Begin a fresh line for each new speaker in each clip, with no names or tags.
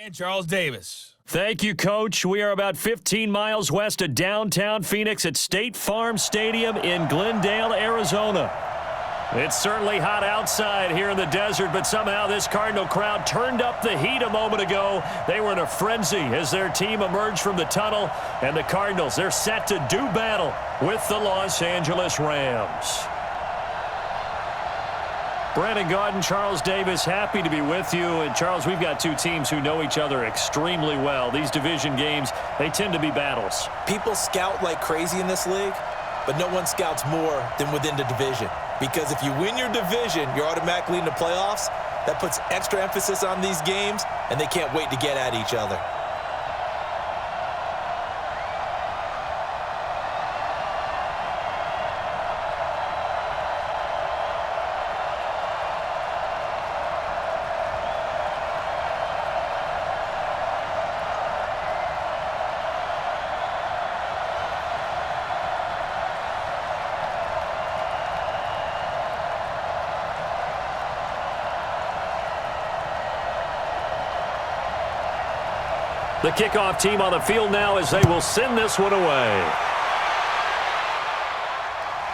And Charles Davis.
Thank you, Coach. We are about 15 miles west of downtown Phoenix at State Farm Stadium in Glendale, Arizona. It's certainly hot outside here in the desert, but somehow this Cardinal crowd turned up the heat a moment ago. They were in a frenzy as their team emerged from the tunnel, and the Cardinals, they're set to do battle with the Los Angeles Rams. Brandon Gaudin, Charles Davis, happy to be with you. And, Charles, we've got two teams who know each other extremely well. These division games, they tend to be battles.
People scout like crazy in this league, but no one scouts more than within the division. Because if you win your division, you're automatically in the playoffs. That puts extra emphasis on these games, and they can't wait to get at each other.
The kickoff team on the field now as they will send this one away.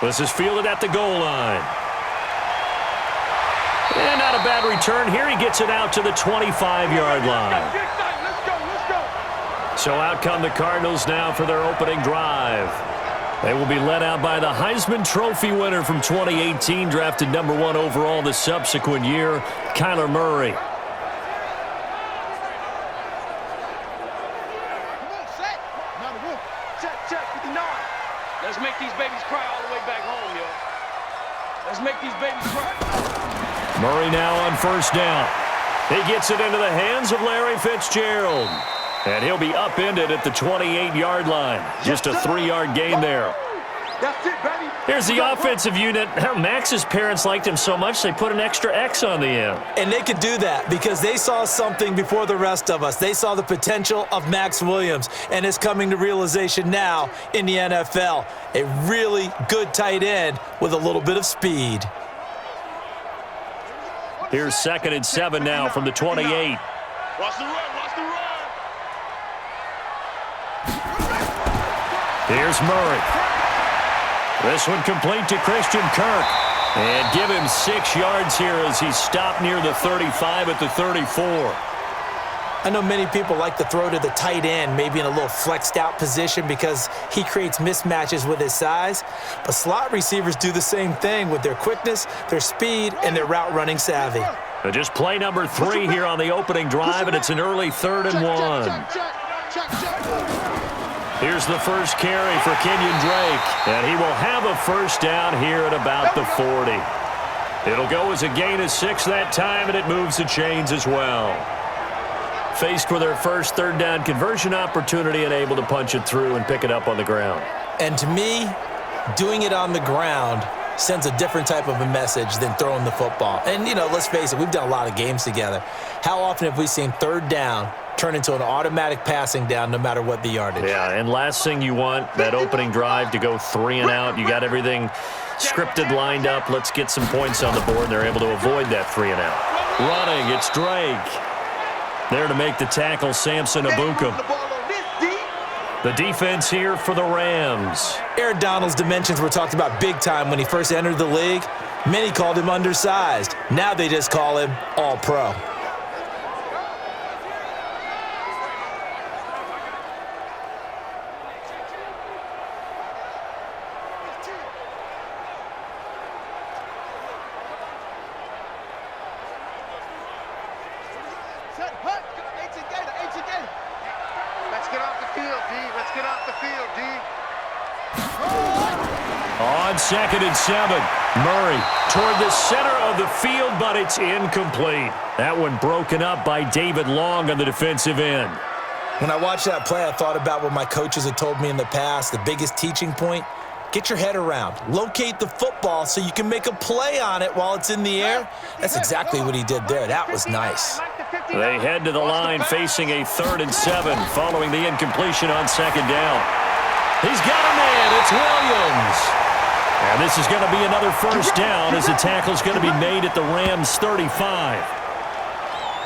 This is fielded at the goal line. And not a bad return here. He gets it out to the 25-yard line. So out come the Cardinals now for their opening drive. They will be led out by the Heisman Trophy winner from 2018, drafted number 1 overall the subsequent year, Kyler Murray.
Let's make these babies cry all the way back home, yo. Let's make these babies cry.
Murray now on first down. He gets it into the hands of Larry Fitzgerald. And he'll be upended at the 28-yard line. Just a 3-yard gain there.
That's it, baby.
Here's the offensive unit. Max's parents liked him so much they put an extra X on the end.
And they could do that because they saw something before the rest of us. They saw the potential of Max Williams, and it's coming to realization now in the NFL. A really good tight end with a little bit of speed.
Here's 2nd and 7 now from the 28.
Watch the run, watch the run.
Here's Murray. This one complete to Christian Kirk. And give him 6 yards here as he's stopped near the 35 at the 34.
I know many people like to throw to the tight end, maybe in a little flexed out position because he creates mismatches with his size. But slot receivers do the same thing with their quickness, their speed, and their route running savvy.
So just play number 3 here on the opening drive, and it's an early 3rd and 1. Here's the first carry for Kenyon Drake, and he will have a first down here at about the 40. It'll go as a gain of 6 that time, and it moves the chains as well. Faced with their first 3rd down conversion opportunity and able to punch it through and pick it up on the ground.
And to me, doing it on the ground sends a different type of a message than throwing the football. And, you know, let's face it, we've done a lot of games together. How often have we seen 3rd down turn into an automatic passing down no matter what the yardage?
Yeah, and last thing you want, that opening drive to go 3 and out. You got everything scripted, lined up. Let's get some points on the board. They're able to avoid that 3 and out. Running, it's Drake. There to make the tackle, Samson Abukum. The defense here for the Rams.
Aaron Donald's dimensions were talked about big time when he first entered the league. Many called him undersized. Now they just call him all-pro.
Let's get off the field, D. Let's get off the field, D.
On 2nd and 7, Murray toward the center of the field, but it's incomplete. That one broken up by David Long on the defensive end.
When I watched that play, I thought about what my coaches had told me in the past. The biggest teaching point, get your head around. Locate the football so you can make a play on it while it's in the air. That's exactly what he did there. That was nice.
They head to the line facing a 3rd and 7 following the incompletion on 2nd down. He's got a man. It's Williams. And this is going to be another first down as the tackle's going to be made at the Rams' 35.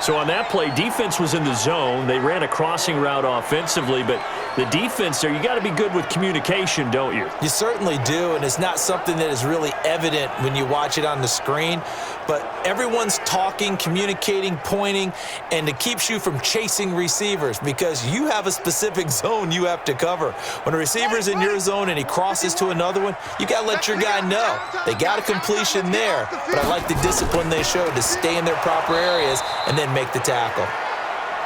So on that play, defense was in the zone. They ran a crossing route offensively, but the defense there, you got to be good with communication, don't you?
You certainly do, and it's not something that is really evident when you watch it on the screen, but everyone's talking, communicating, pointing, and it keeps you from chasing receivers because you have a specific zone you have to cover. When a receiver's in your zone and he crosses to another one, you got to let your guy know. They got a completion there, but I like the discipline they showed to stay in their proper areas and then make the tackle.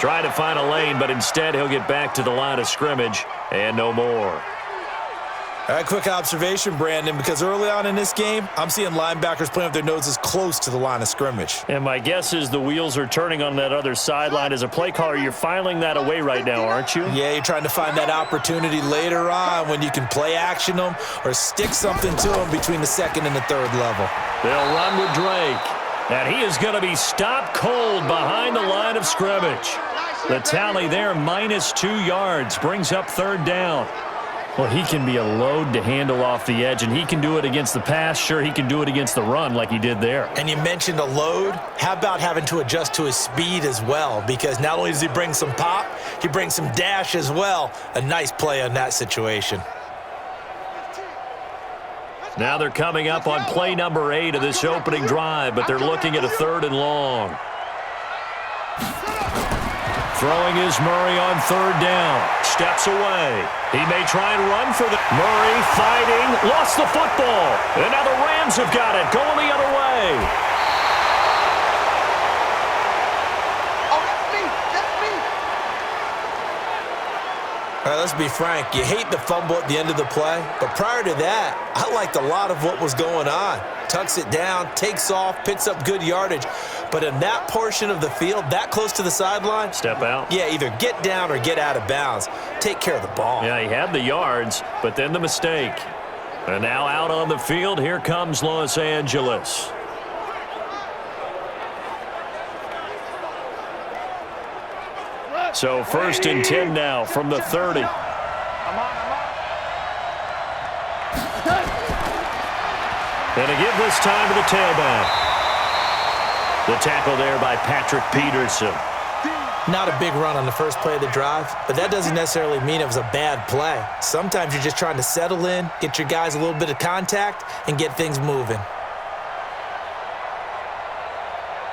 Try to find a lane, but instead he'll get back to the line of scrimmage and no more.
All right, quick observation, Brandon, because early on in this game, I'm seeing linebackers playing with their noses close to the line of scrimmage.
And my guess is the wheels are turning on that other sideline. As a play caller, you're filing that away right now, aren't you?
Yeah, you're trying to find that opportunity later on when you can play action them or stick something to them between the second and the third level.
They'll run with Drake. And he is going to be stopped cold behind the line of scrimmage. The tally there, -2 yards, brings up third down. Well, he can be a load to handle off the edge, and he can do it against the pass. Sure, he can do it against the run like he did there.
And you mentioned a load. How about having to adjust to his speed as well? Because not only does he bring some pop, he brings some dash as well. A nice play on that situation.
Now they're coming up on play number 8 of this opening drive, but they're looking at a 3rd and long. Throwing is Murray on 3rd down. Steps away. He may try and run for the... Murray fighting. Lost the football. And now the Rams have got it. Going the other way.
Oh, that's me. That's me.
All right, let's be frank. You hate the fumble at the end of the play, but prior to that, I liked a lot of what was going on. Tucks it down, takes off, picks up good yardage. But in that portion of the field, that close to the sideline,
step out.
Yeah, either get down or get out of bounds. Take care of the ball.
Yeah, he had the yards, but then the mistake. And now out on the field, here comes Los Angeles. So 1st and 10 now from the 30. And a give this time to the tailback. The tackle there by Patrick Peterson.
Not a big run on the first play of the drive, but that doesn't necessarily mean it was a bad play. Sometimes you're just trying to settle in, get your guys a little bit of contact, and get things moving.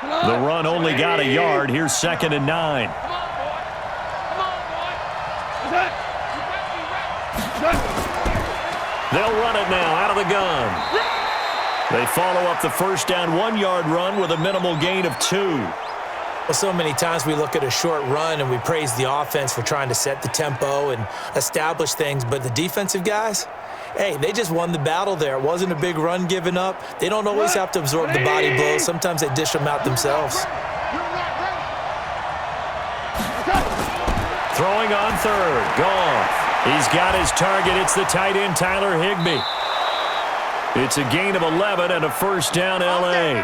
The run only got a yard. Here's 2nd and 9. They'll run it now out of the gun. They follow up the 1st down 1-yard run with a minimal gain of 2.
Well, so many times we look at a short run and we praise the offense for trying to set the tempo and establish things, but the defensive guys, hey, they just won the battle there. It wasn't a big run given up. They don't always have to absorb the body blows. Sometimes they dish them out themselves.
Throwing on 3rd. Goff. He's got his target. It's the tight end, Tyler Higbee. It's a gain of 11 and a 1st down, L.A.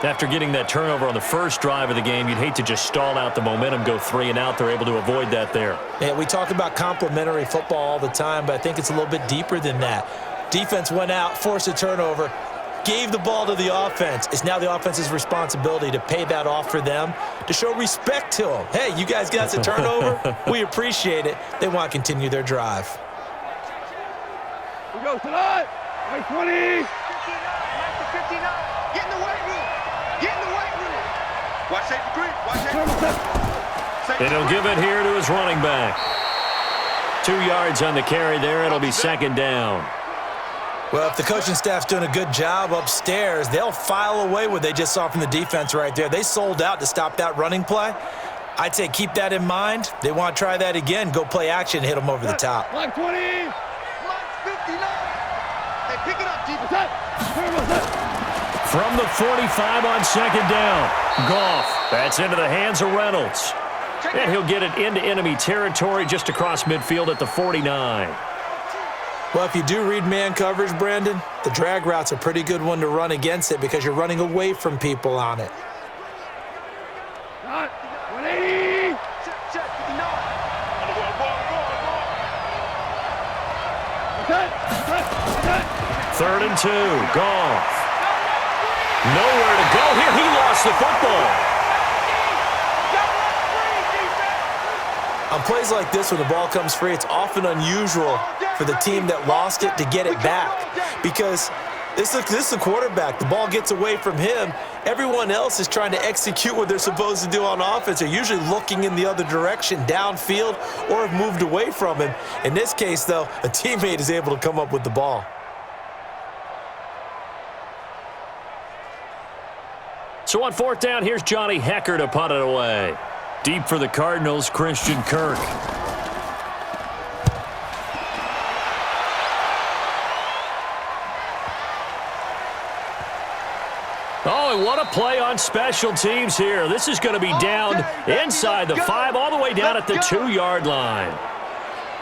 After getting that turnover on the first drive of the game, you'd hate to just stall out the momentum, go 3 and out. They're able to avoid that there.
Yeah, we talk about complementary football all the time, but I think it's a little bit deeper than that. Defense went out, forced a turnover, gave the ball to the offense. It's now the offense's responsibility to pay that off for them, to show respect to them. Hey, you guys got a turnover? We appreciate it. They want to continue their drive.
We go tonight. 20.
59. Get in the weight room. Get in the weight room.
Watch safety green. Watch safety.
And he'll give it here to his running back. 2 yards on the carry there. It'll be 2nd down.
Well, if the coaching staff's doing a good job upstairs, they'll file away what they just saw from the defense right there. They sold out to stop that running play. I'd say keep that in mind. They want to try that again. Go play action, hit them over the top.
20.
59. Hey, pick it up, defense.
From the 45 on 2nd down. Goff. That's into the hands of Reynolds. And he'll get it into enemy territory just across midfield at the 49.
Well, if you do read man coverage, Brandon, the drag route's a pretty good one to run against it because you're running away from people on it.
180. Check, 59.
3rd and 2. Goff. Nowhere to go here. He lost the football.
On plays like this, when the ball comes free, it's often unusual for the team that lost it to get it back, because this is the quarterback. The ball gets away from him. Everyone else is trying to execute what they're supposed to do on offense. They're usually looking in the other direction, downfield, or have moved away from him. In this case, though, a teammate is able to come up with the ball.
So on fourth down, here's Johnny Hecker to punt it away. Deep for the Cardinals, Christian Kirk. Oh, and what a play on special teams here. This is going to be down inside the 5, all the way down at the 2-yard line.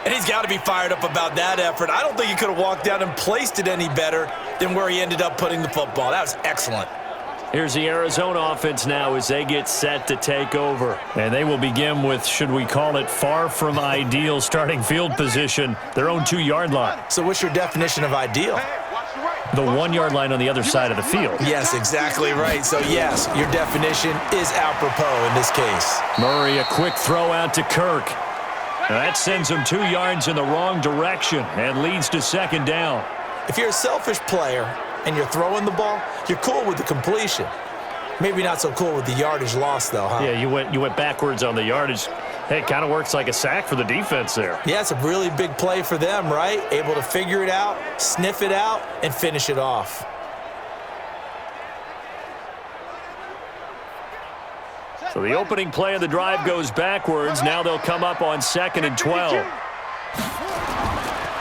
And he's got to be fired up about that effort. I don't think he could have walked down and placed it any better than where he ended up putting the football. That was excellent.
Here's the Arizona offense now as they get set to take over. And they will begin with, should we call it, far from ideal starting field position, their own 2-yard line.
So what's your definition of ideal?
The 1-yard line on the other side of the field.
Yes, exactly right. So, yes, your definition is apropos in this case.
Murray, a quick throw out to Kirk. Now that sends him 2 yards in the wrong direction and leads to second down.
If you're a selfish player and you're throwing the ball, you're cool with the completion. Maybe not so cool with the yardage loss, though, huh?
Yeah, you went backwards on the yardage. Hey, it kind of works like a sack for the defense there.
Yeah, it's a really big play for them, right? Able to figure it out, sniff it out, and finish it off.
So the opening play of the drive goes backwards. Now they'll come up on 2nd and 12.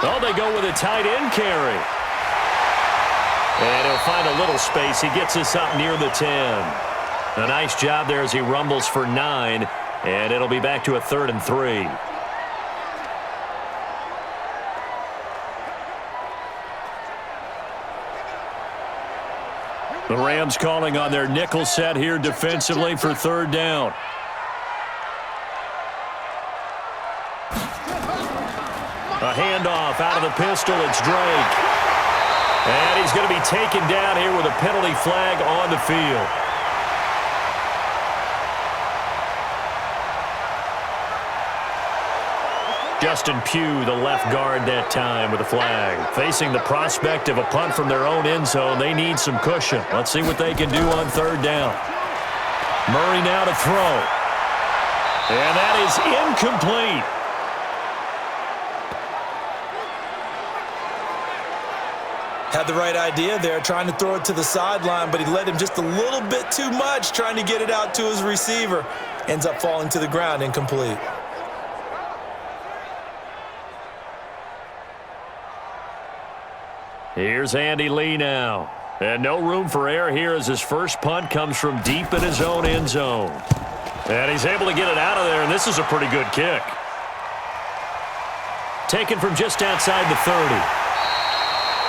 Oh, they go with a tight end carry. And he'll find a little space. He gets us up near the 10. A nice job there as he rumbles for 9. And it'll be back to a 3rd and 3. The Rams calling on their nickel set here defensively for 3rd down. A handoff out of the pistol. It's Drake. And he's going to be taken down here with a penalty flag on the field. Justin Pugh, the left guard that time with a flag. Facing the prospect of a punt from their own end zone, they need some cushion. Let's see what they can do on 3rd down. Murray now to throw. And that is incomplete.
Had the right idea there, trying to throw it to the sideline, but he led him just a little bit too much, trying to get it out to his receiver. Ends up falling to the ground, incomplete.
Here's Andy Lee now. And no room for error here as his first punt comes from deep in his own end zone. And he's able to get it out of there, and this is a pretty good kick. Taken from just outside the 30.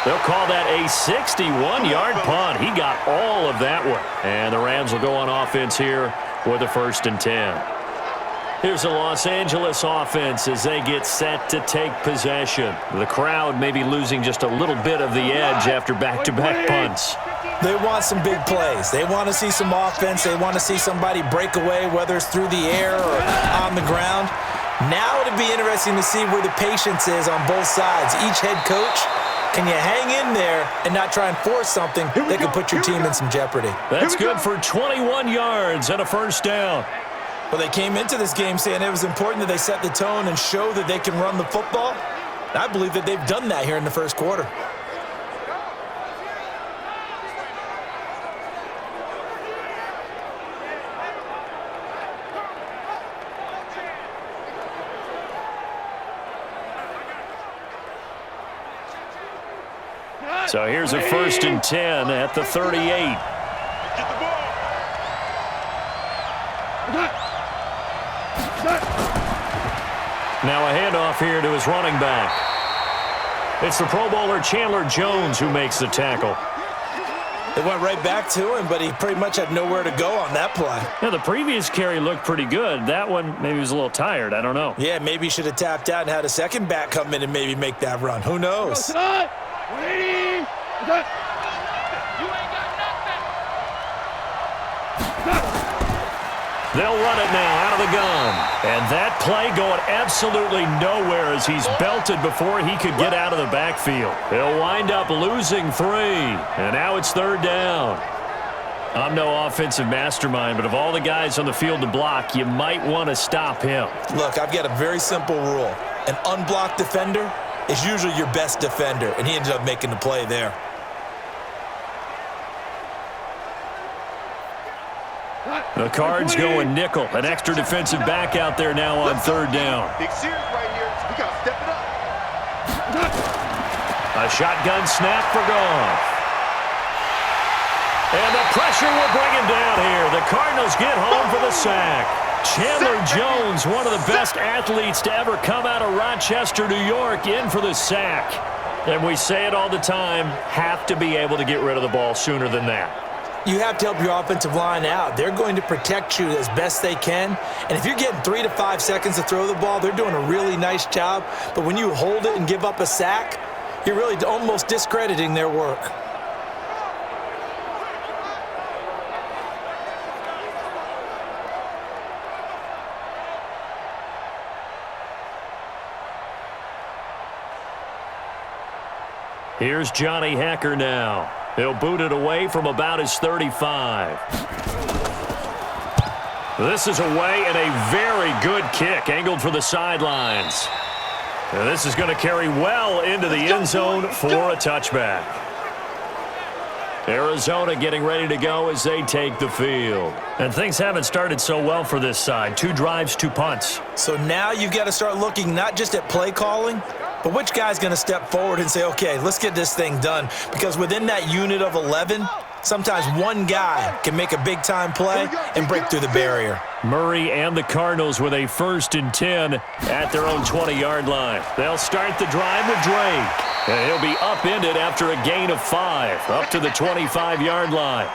They'll call that a 61-yard punt. He got all of that one. And the Rams will go on offense here with a 1st and 10. Here's the Los Angeles offense as they get set to take possession. The crowd may be losing just a little bit of the edge after back-to-back punts.
They want some big plays. They want to see some offense. They want to see somebody break away, whether it's through the air or on the ground. Now it'll be interesting to see where the patience is on both sides. Each head coach, can you hang in there and not try and force something that could put your team in some jeopardy?
That's good for 21 yards and a 1st down.
Well, they came into this game saying it was important that they set the tone and show that they can run the football. I believe that they've done that here in the first quarter.
So here's a 1st and 10 at the 38. Now a handoff here to his running back. It's the Pro Bowler Chandler Jones who makes the tackle.
It went right back to him, but he pretty much had nowhere to go on that play.
Yeah, the previous carry looked pretty good. That one, maybe he was a little tired. I don't know.
Yeah, maybe he should have tapped out and had a second back come in and maybe make that run. Who knows?
They'll run it now out of the gun. And that play going absolutely nowhere as he's belted before he could get out of the backfield. He'll wind up losing 3. And now it's 3rd down. I'm no offensive mastermind, but of all the guys on the field to block, you might want to stop him.
Look, I've got a very simple rule. An unblocked defender is usually your best defender, and he ended up making the play there.
The Cards going nickel. An extra defensive back out there now on 3rd down.
Big series right here. We got to step it up.
A shotgun snap for Goff. And the pressure will bring him down here. The Cardinals get home for the sack. Chandler Jones, one of the best athletes to ever come out of Rochester, New York, in for the sack. And we say it all the time, have to be able to get rid of the ball sooner than that.
You have to help your offensive line out. They're going to protect you as best they can. And if you're getting 3 to 5 seconds to throw the ball, they're doing a really nice job. But when you hold it and give up a sack, you're really almost discrediting their work.
Here's Johnny Hacker now. He'll boot it away from about his 35. This is away and a very good kick, angled for the sidelines. And this is going to carry well into the end zone for a touchback. Arizona getting ready to go as they take the field. And things haven't started so well for this side. 2 drives, 2 punts.
So now you've got to start looking not just at play calling, but which guy's going to step forward and say, okay, let's get this thing done. Because within that unit of 11, sometimes one guy can make a big-time play and break through the barrier.
Murray and the Cardinals with a 1st and 10 at their own 20-yard line. They'll start the drive with Drake. And he'll be upended after a gain of 5, up to the 25-yard line.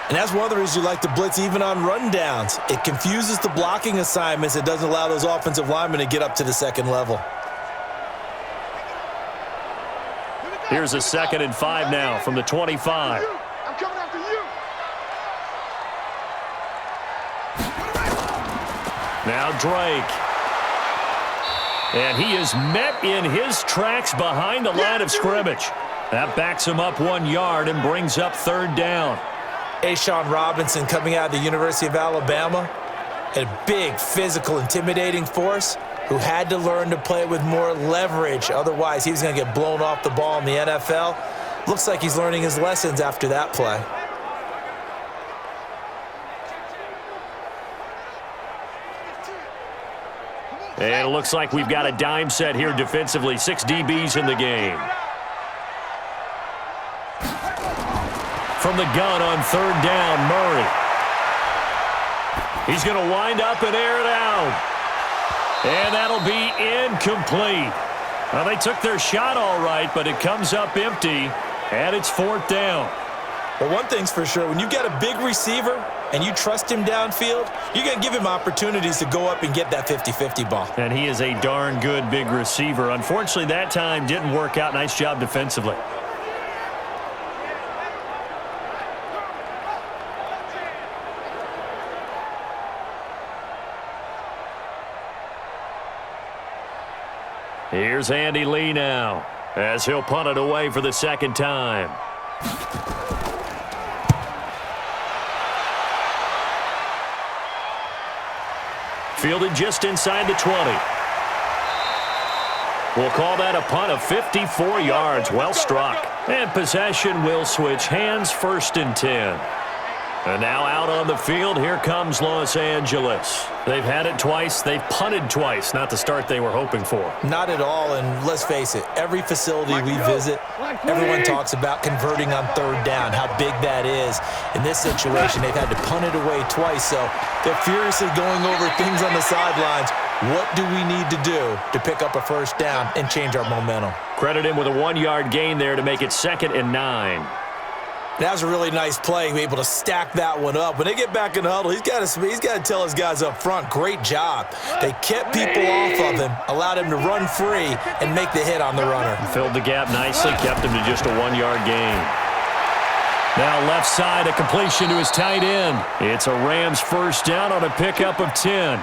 And that's one of the reasons you like to blitz even on rundowns. It confuses the blocking assignments. It doesn't allow those offensive linemen to get up to the second level.
Here's a 2nd and 5 now from the 25.
I'm coming after you.
Now Drake. And he is met in his tracks behind the line of scrimmage. That backs him up 1 yard and brings up 3rd down.
Ashawn Robinson coming out of the University of Alabama. A big, physical, intimidating force who had to learn to play with more leverage. Otherwise, he was going to get blown off the ball in the NFL. Looks like he's learning his lessons after that play.
And it looks like we've got a dime set here defensively. 6 DBs in the game. From the gun on 3rd down, Murray. He's going to wind up and air it out. And that'll be incomplete. Well, they took their shot all right, but it comes up empty, and it's 4th down.
Well, one thing's for sure, when you've got a big receiver and you trust him downfield, you're going to give him opportunities to go up and get that 50-50 ball.
And he is a darn good big receiver. Unfortunately, that time didn't work out. Nice job defensively. Here's Andy Lee now as he'll punt it away for the 2nd time. Fielded just inside the 20. We'll call that a punt of 54 yards. Well struck. And possession will switch hands. 1st and 10. And now out on the field, here comes Los Angeles. They've had it twice. They've punted twice. Not the start they were hoping for.
Not at all, and let's face it, every facility we visit, everyone talks about converting on 3rd down, how big that is. In this situation, they've had to punt it away twice, so they're furiously going over things on the sidelines. What do we need to do to pick up a 1st down and change our momentum?
Credit him with a 1-yard gain there to make it 2nd and 9.
That was a really nice play, be able to stack that one up. When they get back in the huddle, he's got to tell his guys up front, great job. They kept people off of him, allowed him to run free and make the hit on the runner.
Filled the gap nicely, kept him to just a 1-yard gain. Now left side, a completion to his tight end. It's a Rams first down on a pickup of 10.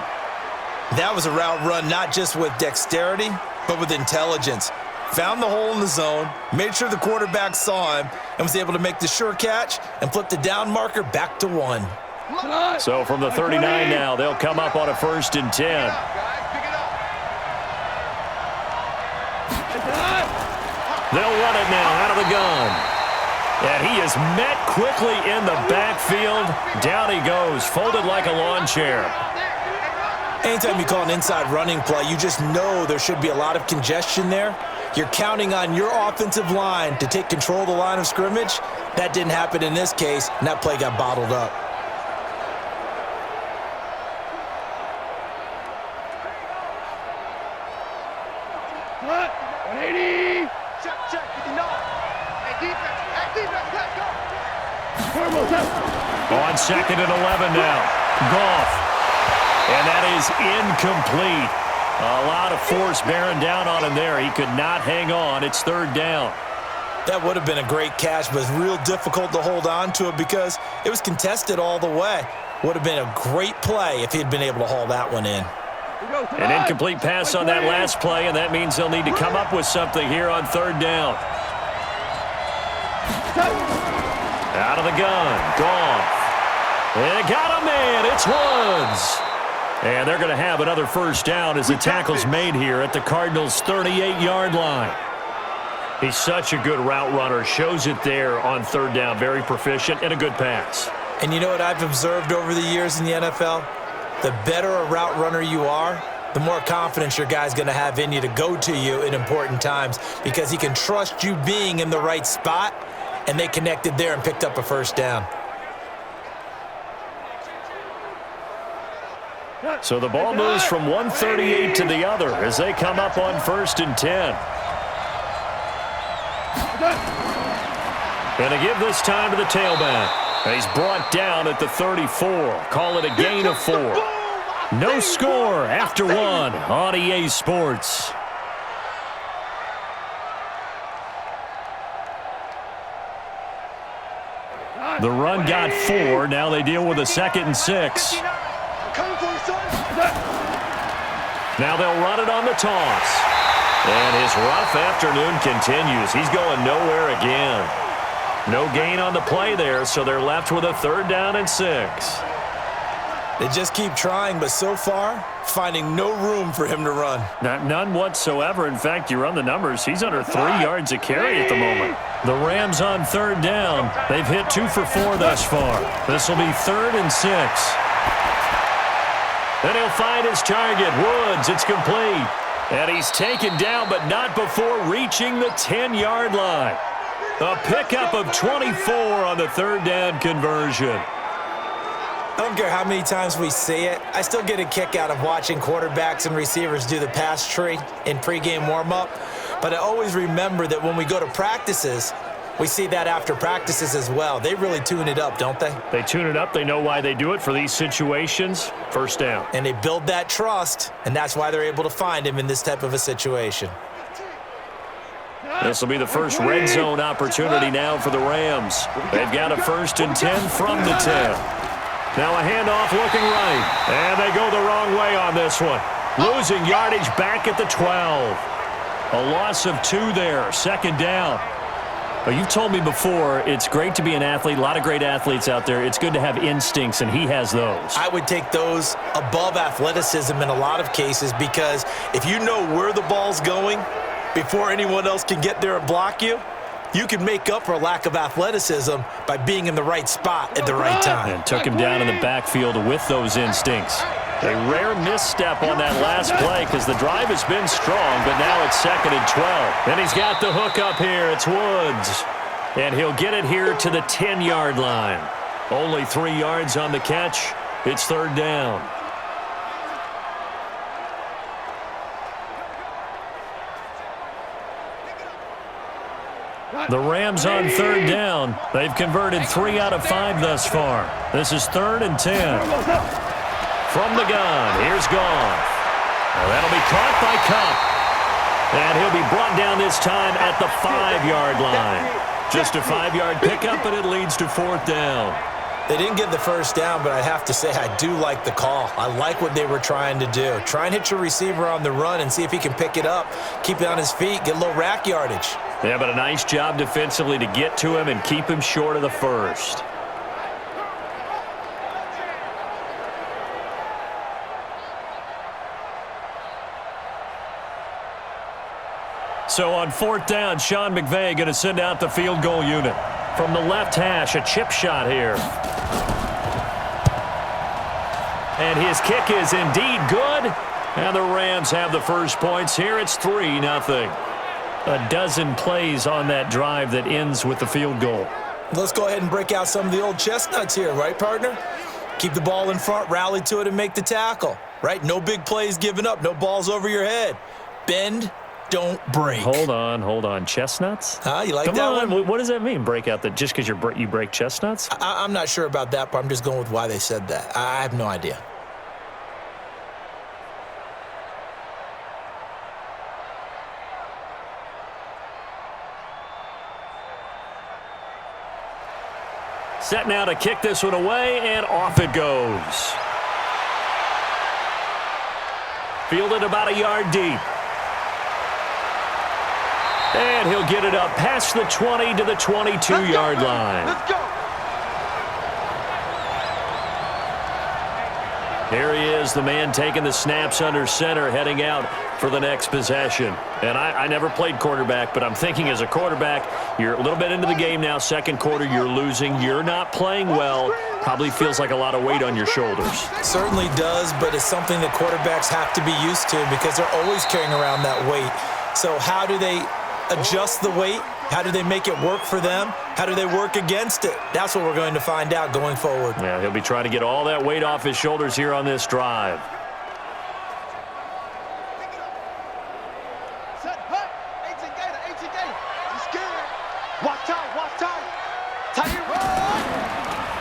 That was a route run not just with dexterity, but with intelligence. Found the hole in the zone, made sure the quarterback saw him, and was able to make the sure catch and flip the down marker back to 1.
So from the 39 now, they'll come up on a 1st and 10. They'll run it now out of the gun. And he is met quickly in the backfield. Down he goes, folded like a lawn chair.
Anytime you call an inside running play, you just know there should be a lot of congestion there. You're counting on your offensive line to take control of the line of scrimmage. That didn't happen in this case, and that play got bottled up.
On 2nd and 11 now. Goff. And that is incomplete. A lot of force bearing down on him there. He could not hang on. It's 3rd down.
That would have been a great catch, but it's real difficult to hold on to it because it was contested all the way. Would have been a great play if he had been able to haul that one in.
An incomplete pass on that last play, and that means they'll need to come up with something here on 3rd down. Out of the gun. Goff. And got a man. It's Woods. And they're going to have another first down as the tackle's made here at the Cardinals' 38-yard line. He's such a good route runner. Shows it there on 3rd down. Very proficient and a good pass.
And you know what I've observed over the years in the NFL? The better a route runner you are, the more confidence your guy's going to have in you to go to you in important times because he can trust you being in the right spot, and they connected there and picked up a first down.
So the ball moves from 138 to the other as they come up on 1st and 10. Going to give this time to the tailback. He's brought down at the 34. Call it a gain of 4. No score after 1 on EA Sports. The run got 4. Now they deal with a 2nd and 6. Now they'll run it on the toss. And his rough afternoon continues. He's going nowhere again. No gain on the play there, so they're left with a 3rd down and 6.
They just keep trying, but so far, finding no room for him to run.
None whatsoever. In fact, you run the numbers. He's under 3 yards a carry at the moment. The Rams on 3rd down. They've hit 2 for 4 thus far. This will be 3rd and 6. Then he'll find his target. Woods, it's complete. And he's taken down, but not before reaching the 10-yard line. A pickup of 24 on the 3rd down conversion.
I don't care how many times we see it. I still get a kick out of watching quarterbacks and receivers do the pass tree in pregame warm-up. But I always remember that when we go to practices, we see that after practices as well. They really tune it up, don't they?
They tune it up. They know why they do it for these situations. First down.
And they build that trust, and that's why they're able to find him in this type of a situation.
This will be the first red zone opportunity now for the Rams. They've got a 1st and 10 from the 10. Now a handoff looking right. And they go the wrong way on this one. Losing yardage back at the 12. A loss of 2 there. 2nd down. Well, you've told me before it's great to be an athlete. A lot of great athletes out there. It's good to have instincts, and he has those.
I would take those above athleticism in a lot of cases because if you know where the ball's going before anyone else can get there and block you, you can make up for a lack of athleticism by being in the right spot at the right time.
And took him down in the backfield with those instincts. A rare misstep on that last play because the drive has been strong, but now it's 2nd and 12. And he's got the hook up here. It's Woods. And he'll get it here to the 10-yard line. Only 3 yards on the catch. It's 3rd down. The Rams on 3rd down. They've converted 3 out of 5 thus far. This is 3rd and 10. From the gun, here's Goff. That'll be caught by Cup. And he'll be brought down this time at the 5-yard line. Just a 5-yard pickup, and it leads to 4th down.
They didn't get the first down, but I have to say I do like the call. I like what they were trying to do. Try and hit your receiver on the run and see if he can pick it up, keep it on his feet, get a little rack yardage.
Yeah, but a nice job defensively to get to him and keep him short of the first. So on 4th down, Sean McVay going to send out the field goal unit. From the left hash, a chip shot here. And his kick is indeed good. And the Rams have the first points here. It's 3-0. A dozen plays on that drive that ends with the field goal.
Let's go ahead and break out some of the old chestnuts here, right, partner? Keep the ball in front, rally to it, and make the tackle, right? No big plays given up, no balls over your head. Bend, don't break.
Hold on. Chestnuts?
Huh? You like
Come
that
on.
one?
What does that mean, break out that just because you break chestnuts?
I'm not sure about that, but I'm just going with why they said that. I have no idea.
Set now to kick this one away, and off it goes. Fielded about a yard deep. And he'll get it up past the 20 to the 22-yard line.
Let's go.
Here he is, the man taking the snaps under center, heading out for the next possession. And I never played quarterback, but I'm thinking as a quarterback, you're a little bit into the game now. Second quarter, you're losing. You're not playing well. Probably feels like a lot of weight on your shoulders.
Certainly does, but it's something that quarterbacks have to be used to because they're always carrying around that weight. So how do they adjust the weight? How do they make it work for them? How do they work against it? That's what we're going to find out going forward.
Yeah, he'll be trying to get all that weight off his shoulders here on this drive.
Set, hut. 18 Gator. He's scared. Watch time.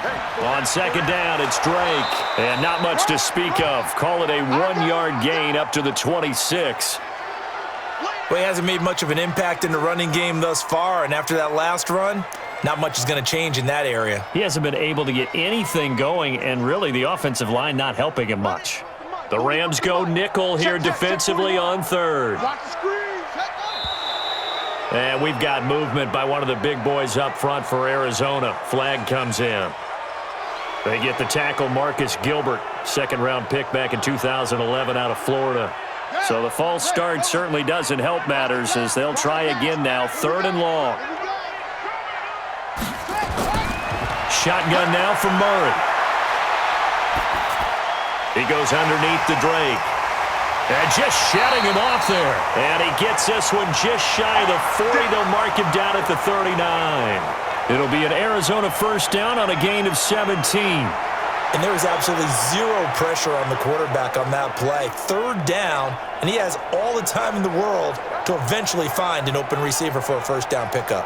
Hey.
On second down, it's Drake. And not much to speak of. Call it a 1-yard gain up to the 26.
Well, he hasn't made much of an impact in the running game thus far, and after that last run, not much is going to change in that area.
He hasn't been able to get anything going, and really the offensive line not helping him much. The Rams go nickel here defensively on third.
Watch the screen.
And we've got movement by one of the big boys up front for Arizona. Flag comes in. They get the tackle, Marcus Gilbert, second-round pick back in 2011 out of Florida. So the false start certainly doesn't help matters as they'll try again now, 3rd and long. Shotgun now from Murray. He goes underneath to Drake. And just shutting him off there. And he gets this one just shy of the 40. They'll mark him down at the 39. It'll be an Arizona first down on a gain of 17.
And there was absolutely zero pressure on the quarterback on that play. 3rd down, and he has all the time in the world to eventually find an open receiver for a first down pickup.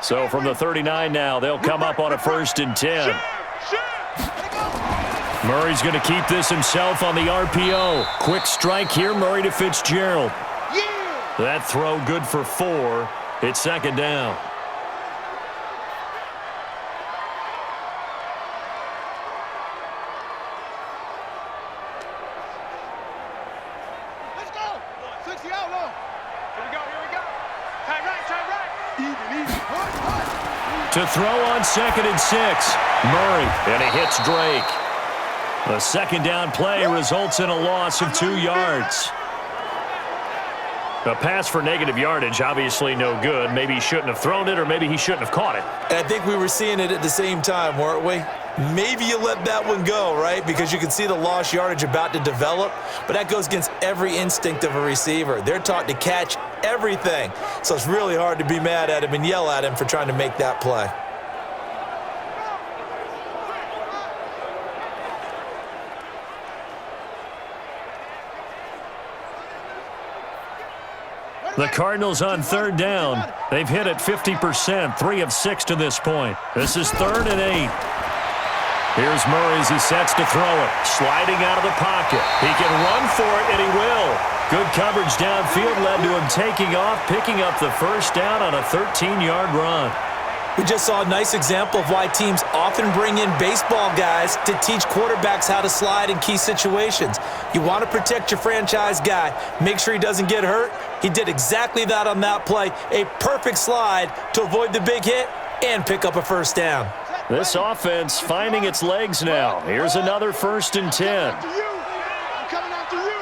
So from the 39 now, they'll come up on a 1st and 10. Murray's going to keep this himself on the RPO. Quick strike here, Murray to Fitzgerald. That throw good for 4. It's second down.
Let's go. 60 out low. Here we go. Tight right. Even.
To throw on 2nd and 6. Murray, and he hits Drake. The second down play results in a loss of 2 yards. A pass for negative yardage, obviously no good. Maybe he shouldn't have thrown it, or maybe he shouldn't have caught it.
And I think we were seeing it at the same time, weren't we? Maybe you let that one go, right? Because you can see the lost yardage about to develop, but that goes against every instinct of a receiver. They're taught to catch everything. So it's really hard to be mad at him and yell at him for trying to make that play.
The Cardinals on 3rd down. They've hit it 50%, 3 of 6 to this point. This is 3rd and 8. Here's Murray as he sets to throw it. Sliding out of the pocket. He can run for it, and he will. Good coverage downfield led to him taking off, picking up the first down on a 13-yard run.
We just saw a nice example of why teams often bring in baseball guys to teach quarterbacks how to slide in key situations. You want to protect your franchise guy. Make sure he doesn't get hurt. He did exactly that on that play. A perfect slide to avoid the big hit and pick up a first down.
This offense finding its legs now. Here's another 1st and 10.
I'm coming after you.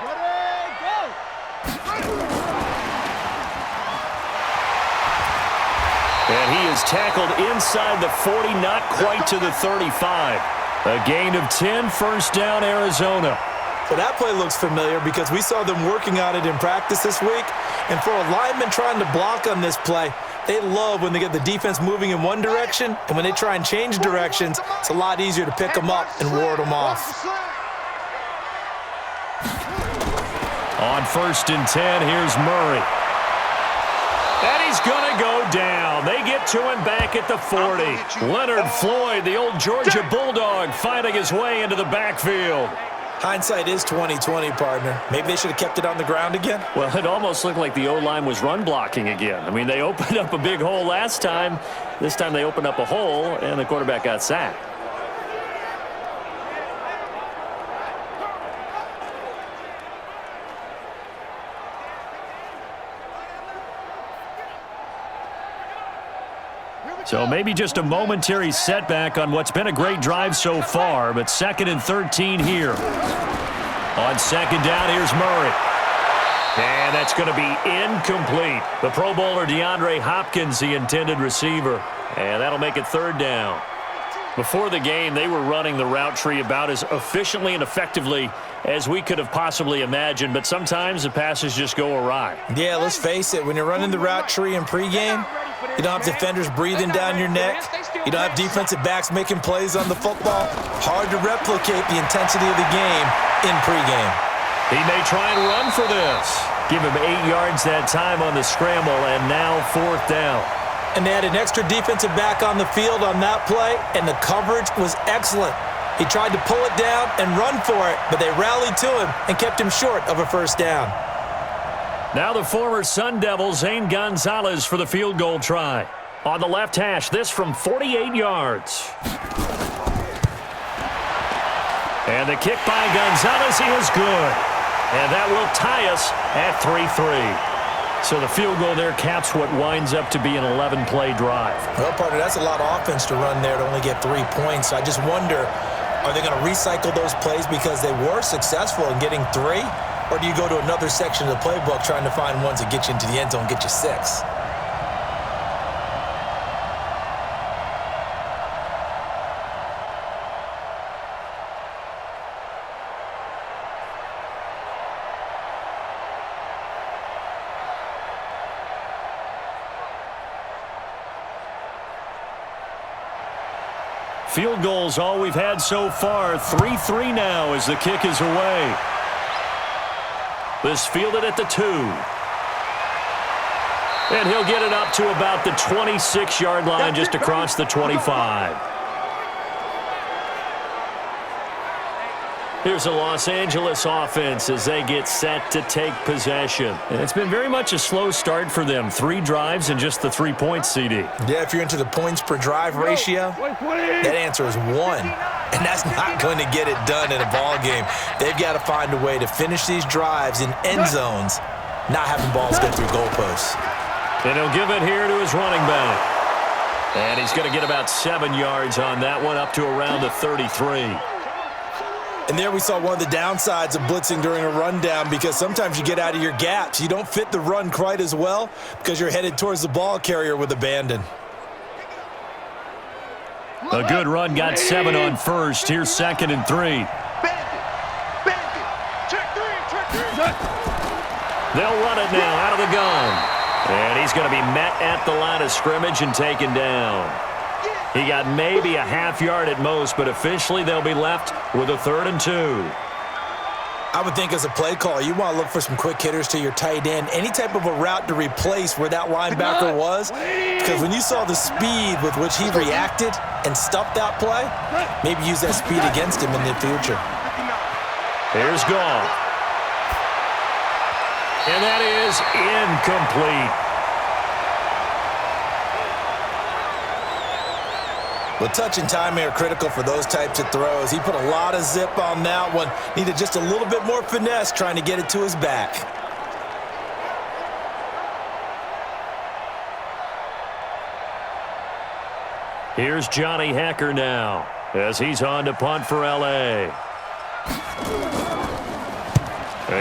Ready, go.
And he is tackled inside the 40, not quite to the 35. A gain of 10, first down, Arizona.
So that play looks familiar because we saw them working on it in practice this week. And for a lineman trying to block on this play, they love when they get the defense moving in one direction, and when they try and change directions, it's a lot easier to pick them up and ward them off.
On 1st and 10, here's Murray. And he's going to go down. They get to him back at the 40. Leonard Floyd, the old Georgia Bulldog, fighting his way into the backfield.
Hindsight is 20/20, partner. Maybe they should have kept it on the ground again.
Well, it almost looked like the O-line was run blocking again. I mean, they opened up a big hole last time. This time they opened up a hole, and the quarterback got sacked. So maybe just a momentary setback on what's been a great drive so far, but 2nd and 13 here. On 2nd down, here's Murray. And that's going to be incomplete. The Pro Bowler DeAndre Hopkins, the intended receiver. And that'll make it 3rd down. Before the game, they were running the route tree about as efficiently and effectively as we could have possibly imagined, but sometimes the passes just go awry.
Yeah, let's face it. When you're running the route tree in pregame, you don't have defenders breathing down your neck. You don't have defensive backs making plays on the football. Hard to replicate the intensity of the game in pregame.
He may try and run for this. Give him 8 yards that time on the scramble, and now 4th down.
And they had an extra defensive back on the field on that play, and the coverage was excellent. He tried to pull it down and run for it, but they rallied to him and kept him short of a first down.
Now the former Sun Devil, Zane Gonzalez, for the field goal try. On the left hash, this from 48 yards. And the kick by Gonzalez is good. And that will tie us at 3-3. So the field goal there caps what winds up to be an 11-play drive.
Well, partner, that's a lot of offense to run there to only get 3 points. I just wonder, are they going to recycle those plays because they were successful in getting 3? Or do you go to another section of the playbook trying to find ones that get you into the end zone, get you 6?
Field goals all we've had so far. 3-3 now as the kick is away. This fielded at the 2. And he'll get it up to about the 26-yard line, just across the 25. Here's a Los Angeles offense as they get set to take possession. And it's been very much a slow start for them. 3 drives and just the 3 points, CD.
Yeah, if you're into the points per drive ratio, that answer is 1. And that's not going to get it done in a ball game. They've got to find a way to finish these drives in end zones, not having balls go through goalposts.
And he'll give it here to his running back. And he's going to get about 7 yards on that one, up to around the 33.
And there we saw one of the downsides of blitzing during a rundown, because sometimes you get out of your gaps. You don't fit the run quite as well because you're headed towards the ball carrier with abandon.
A good run, got 7 on first. Here's 2nd and 3. They'll run it now out of the gun. And he's going to be met at the line of scrimmage and taken down. He got maybe a half yard at most, but officially they'll be left with a 3rd and 2.
I would think as a play caller, you want to look for some quick hitters to your tight end, any type of a route to replace where that linebacker was, because when you saw the speed with which he reacted and stuffed that play, maybe use that speed against him in the future.
Here's Gall. And that is incomplete.
Well, touch and timing are critical for those types of throws. He put a lot of zip on that one. Needed just a little bit more finesse trying to get it to his back.
Here's Johnny Hacker now as he's on to punt for L.A.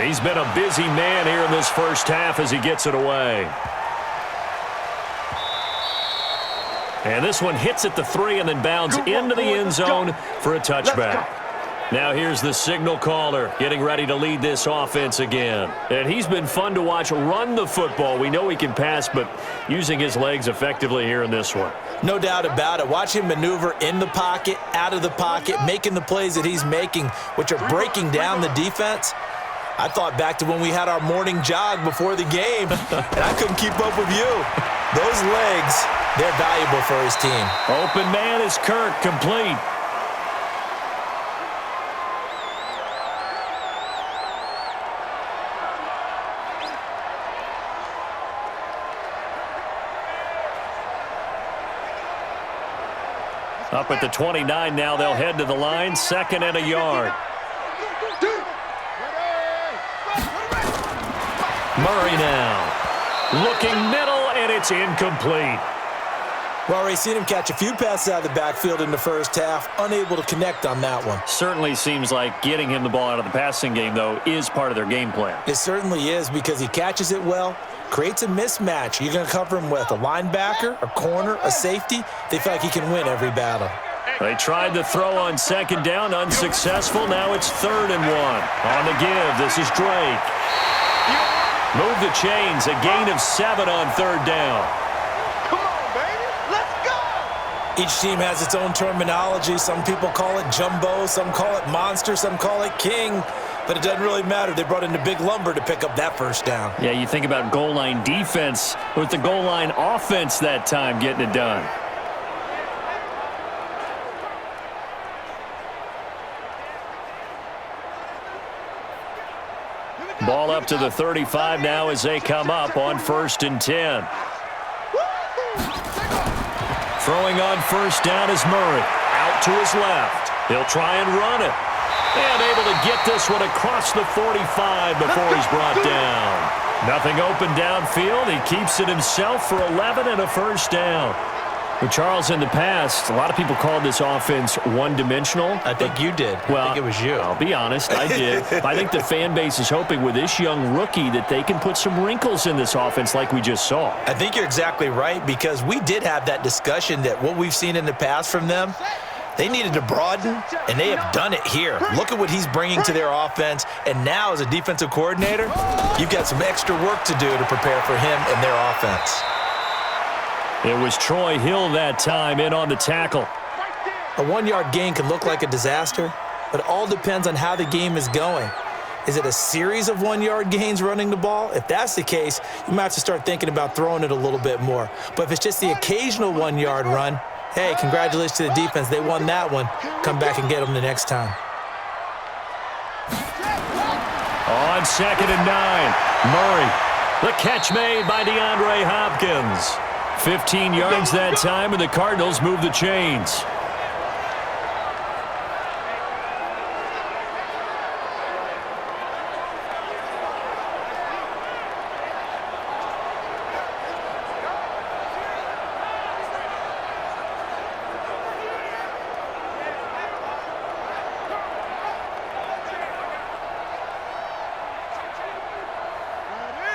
He's been a busy man here in this first half as he gets it away. And this one hits at the 3 and then bounds into the end zone for a touchback. Now here's the signal caller getting ready to lead this offense again. And he's been fun to watch run the football. We know he can pass, but using his legs effectively here in this one.
No doubt about it. Watch him maneuver in the pocket, out of the pocket, making the plays that he's making, which are breaking down the defense. I thought back to when we had our morning jog before the game, and I couldn't keep up with you. Those legs, they're valuable for his team.
Open man is Kirk, complete. Up at the 29 now, they'll head to the line, 2nd and a yard. Murray now, looking middle, and it's incomplete.
Well, already seen him catch a few passes out of the backfield in the first half, unable to connect on that one.
Certainly seems like getting him the ball out of the passing game, though, is part of their game plan.
It certainly is because he catches it well, creates a mismatch. You're going to cover him with a linebacker, a corner, a safety. They feel like he can win every battle.
They tried to throw on 2nd down, unsuccessful. Now it's 3rd and 1. On the give, this is Drake. Move the chains, a gain of 7 on 3rd down.
Come on, baby. Let's go.
Each team has its own terminology. Some people call it jumbo, some call it monster, some call it king. But it doesn't really matter. They brought in the big lumber to pick up that first down.
Yeah, you think about goal line defense with the goal line offense that time getting it done. Ball up to the 35 now as they come up on 1st and 10. Throwing on 1st down is Murray. Out to his left. He'll try and run it. And able to get this one across the 45 before he's brought down. Nothing open downfield. He keeps it himself for 11 and a 1st down. Well, Charles, in the past, a lot of people called this offense one-dimensional.
I think you did.
Well,
I think it was you.
I'll be honest, I did. I think the fan base is hoping with this young rookie that they can put some wrinkles in this offense like we just saw.
I think you're exactly right because we did have that discussion that what we've seen in the past from them, they needed to broaden, and they have done it here. Look at what he's bringing to their offense, and now as a defensive coordinator, you've got some extra work to do to prepare for him and their offense.
It was Troy Hill that time in on the tackle.
A 1-yard gain can look like a disaster, but it all depends on how the game is going. Is it a series of 1-yard gains running the ball? If that's the case, you might have to start thinking about throwing it a little bit more. But if it's just the occasional 1-yard run, hey, congratulations to the defense. They won that one. Come back and get them the next time.
On 2nd and 9, Murray. The catch made by DeAndre Hopkins. 15 yards that time, and the Cardinals move the chains.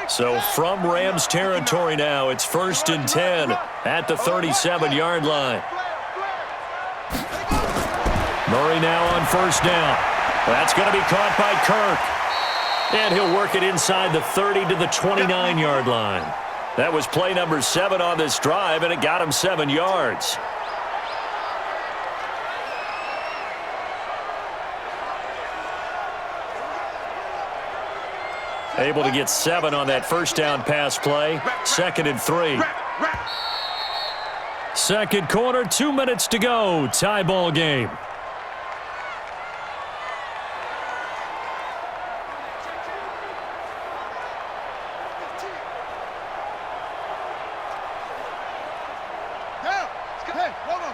So from Rams territory now, it's 1st and 10 at the 37-yard line. Murray now on 1st down. That's going to be caught by Kirk. And he'll work it inside the 30 to the 29-yard line. That was play number 7 on this drive, and it got him 7 yards. Able to get 7 on that first down pass play. 2nd and 3. Second quarter, 2 minutes to go. Tie ball game.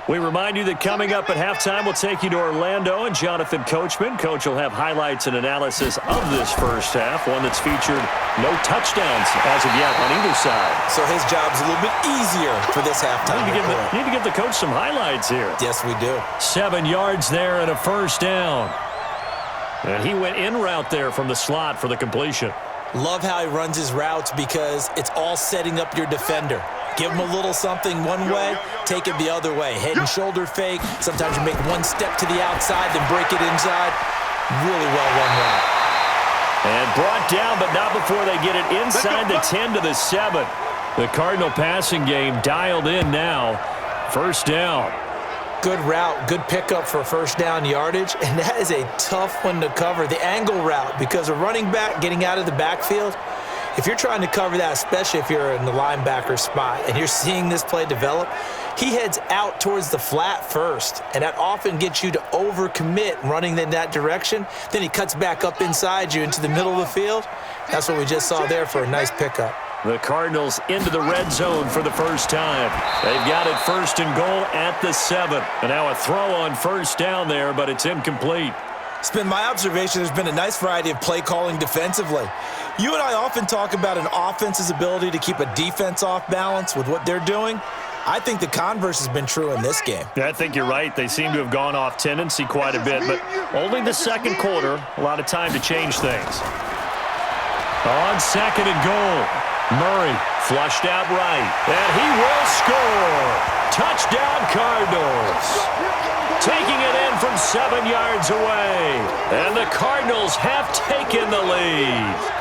We remind you that coming up at halftime, we'll take you to Orlando and Jonathan Coachman. Coach will have highlights and analysis of this first half, one that's featured no touchdowns as of yet on either side.
So his job's a little bit easier for this halftime.
Need to give the coach some highlights here.
Yes, we do.
7 yards there and a first down. And he went in route there from the slot for the completion.
Love how he runs his routes because it's all setting up your defender. Give him a little something one way, take it the other way. Head and shoulder fake. Sometimes you make one step to the outside, then break it inside. Really well run route.
And brought down, but not before they get it inside the 10 to the 7. The Cardinal passing game dialed in now. First down.
Good route, good pickup for first down yardage, and that is a tough one to cover. The angle route, because a running back getting out of the backfield, if you're trying to cover that, especially if you're in the linebacker spot and you're seeing this play develop, he heads out towards the flat first, and that often gets you to overcommit running in that direction. Then he cuts back up inside you into the middle of the field. That's what we just saw there for a nice pickup.
The Cardinals into the red zone for the first time. They've got it 1st and goal at the 7. And now a throw on first down there, but it's incomplete.
It's been my observation there's been a nice variety of play calling defensively. You and I often talk about an offense's ability to keep a defense off balance with what they're doing. I think the converse has been true in this game.
Yeah, I think you're right. They seem to have gone off tendency quite a bit, but only the second quarter, a lot of time to change things. On 2nd and goal, Murray flushed out right, and he will score. Touchdown, Cardinals. Taking it in from 7 yards away, and the Cardinals have taken the lead.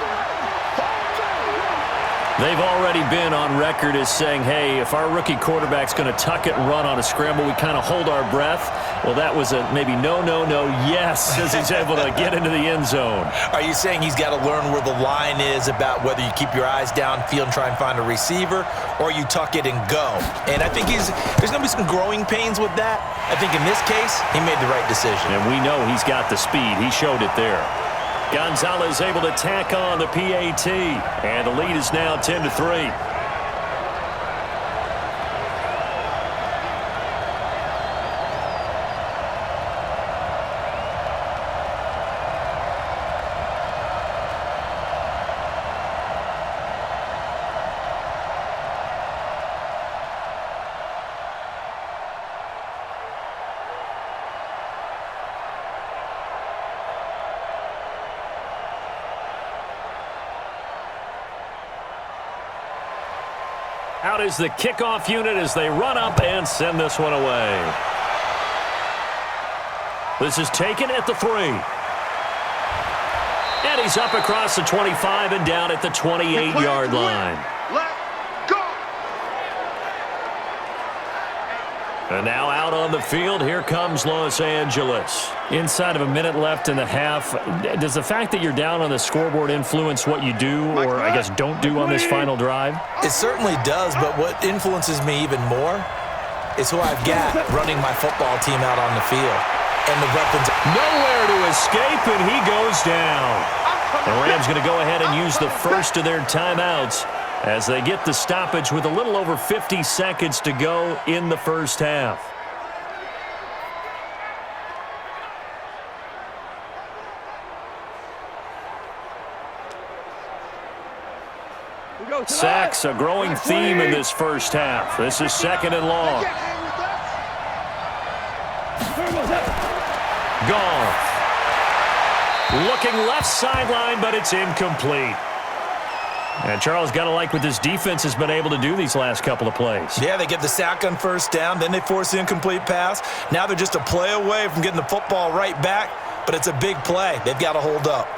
They've already been on record as saying, hey, if our rookie quarterback's going to tuck it and run on a scramble, we kind of hold our breath. Well, that was a maybe no, yes, as he's able to get into the end zone.
Are you saying he's got to learn where the line is about whether you keep your eyes downfield and try and find a receiver, or you tuck it and go? And I think there's going to be some growing pains with that. I think in this case, he made the right decision.
And we know he's got the speed. He showed it there. Gonzalez able to tack on the PAT, and the lead is now 10-3. Out is the kickoff unit as they run up and send this one away. This is taken at the 3. And he's up across the 25 and down at the 28-yard line.
Let's go.
And now out on the field, here comes Los Angeles. Inside of a minute left in the half, does the fact that you're down on the scoreboard influence what you do, or I guess don't do on this final drive?
It certainly does, but what influences me even more is who I've got running my football team out on the field. And the weapons.
Nowhere to escape, and he goes down. The Rams going to go ahead and use the first of their timeouts as they get the stoppage with a little over 50 seconds to go in the first half. Sacks, a growing theme in this first half. This is 2nd and long. Goff. Looking left sideline, but it's incomplete. And Charles, got to like what this defense has been able to do these last couple of plays.
Yeah, they get the sack on first down, then they force the incomplete pass. Now they're just a play away from getting the football right back, but it's a big play. They've got to hold up.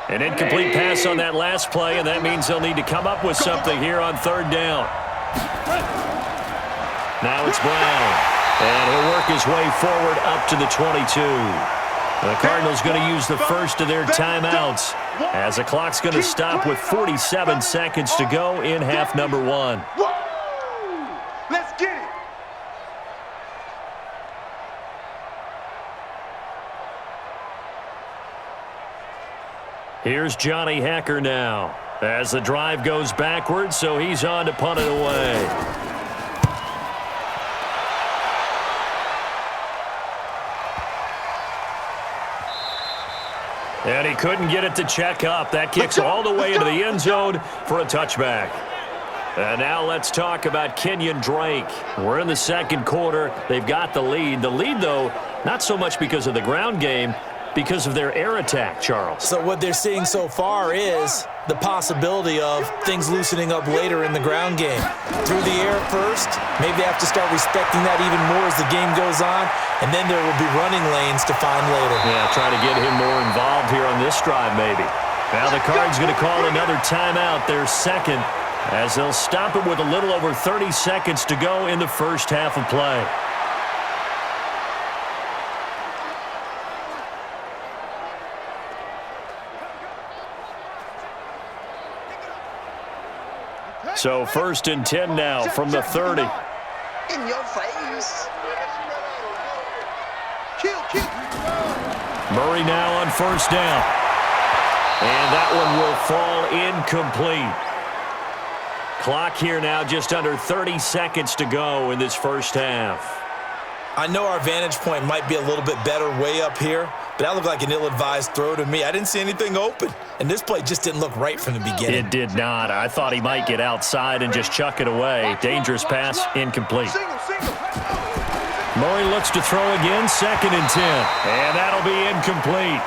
An incomplete pass on that last play, and that means they'll need to come up with something here on 3rd down. Now it's Brown, and he'll work his way forward up to the 22. The Cardinals going to use the first of their timeouts as the clock's going to stop with 47 seconds to go in half number one.
Let's get it.
Here's Johnny Hacker now as the drive goes backwards, so he's on to punt it away. And he couldn't get it to check up. That kicks all the way into the end zone for a touchback. And now let's talk about Kenyon Drake. We're in the second quarter. They've got the lead. The lead, though, not so much because of the ground game, because of their air attack, Charles.
So what they're seeing so far is the possibility of things loosening up later in the ground game. Through the air first, maybe they have to start respecting that even more as the game goes on, and then there will be running lanes to find later.
Yeah, try to get him more involved here on this drive maybe. Now the Cards going to call another timeout, their second, as they'll stop it with a little over 30 seconds to go in the first half of play. So 1st and 10 now from the 30.
In your face.
Murray now on 1st down. And that one will fall incomplete. Clock here now just under 30 seconds to go in this first half.
I know our vantage point might be a little bit better way up here, but that looked like an ill-advised throw to me. I didn't see anything open, and this play just didn't look right from the beginning.
It did not. I thought he might get outside and just chuck it away. Dangerous pass, incomplete. Murray looks to throw again, 2nd and 10. And that'll be incomplete.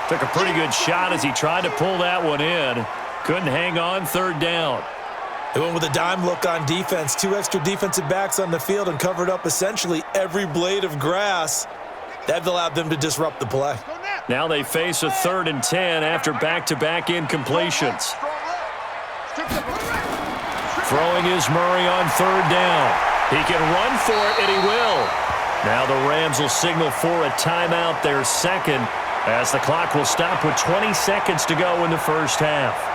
Took a pretty good shot as he tried to pull that one in. Couldn't hang on, 3rd down.
They went with a dime look on defense. 2 extra defensive backs on the field and covered up essentially every blade of grass. That allowed them to disrupt the play.
Now they face a 3rd and 10 after back-to-back incompletions. Throwing is Murray on 3rd down. He can run for it, and he will. Now the Rams will signal for a timeout, their second, as the clock will stop with 20 seconds to go in the first half.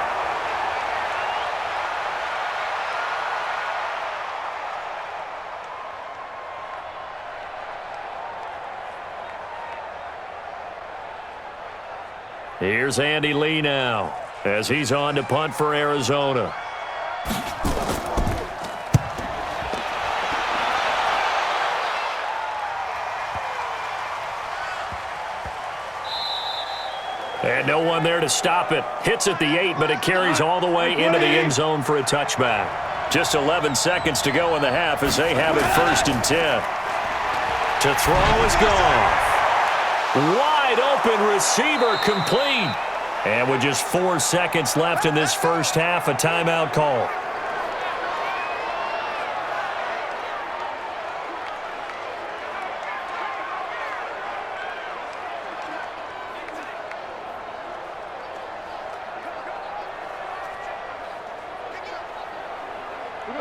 Here's Andy Lee now as he's on to punt for Arizona. And no one there to stop it. Hits at the 8, but it carries all the way into the end zone for a touchback. Just 11 seconds to go in the half as they have it 1st and 10. To throw is gone. Wide open receiver complete. And with just 4 seconds left in this first half, a timeout call.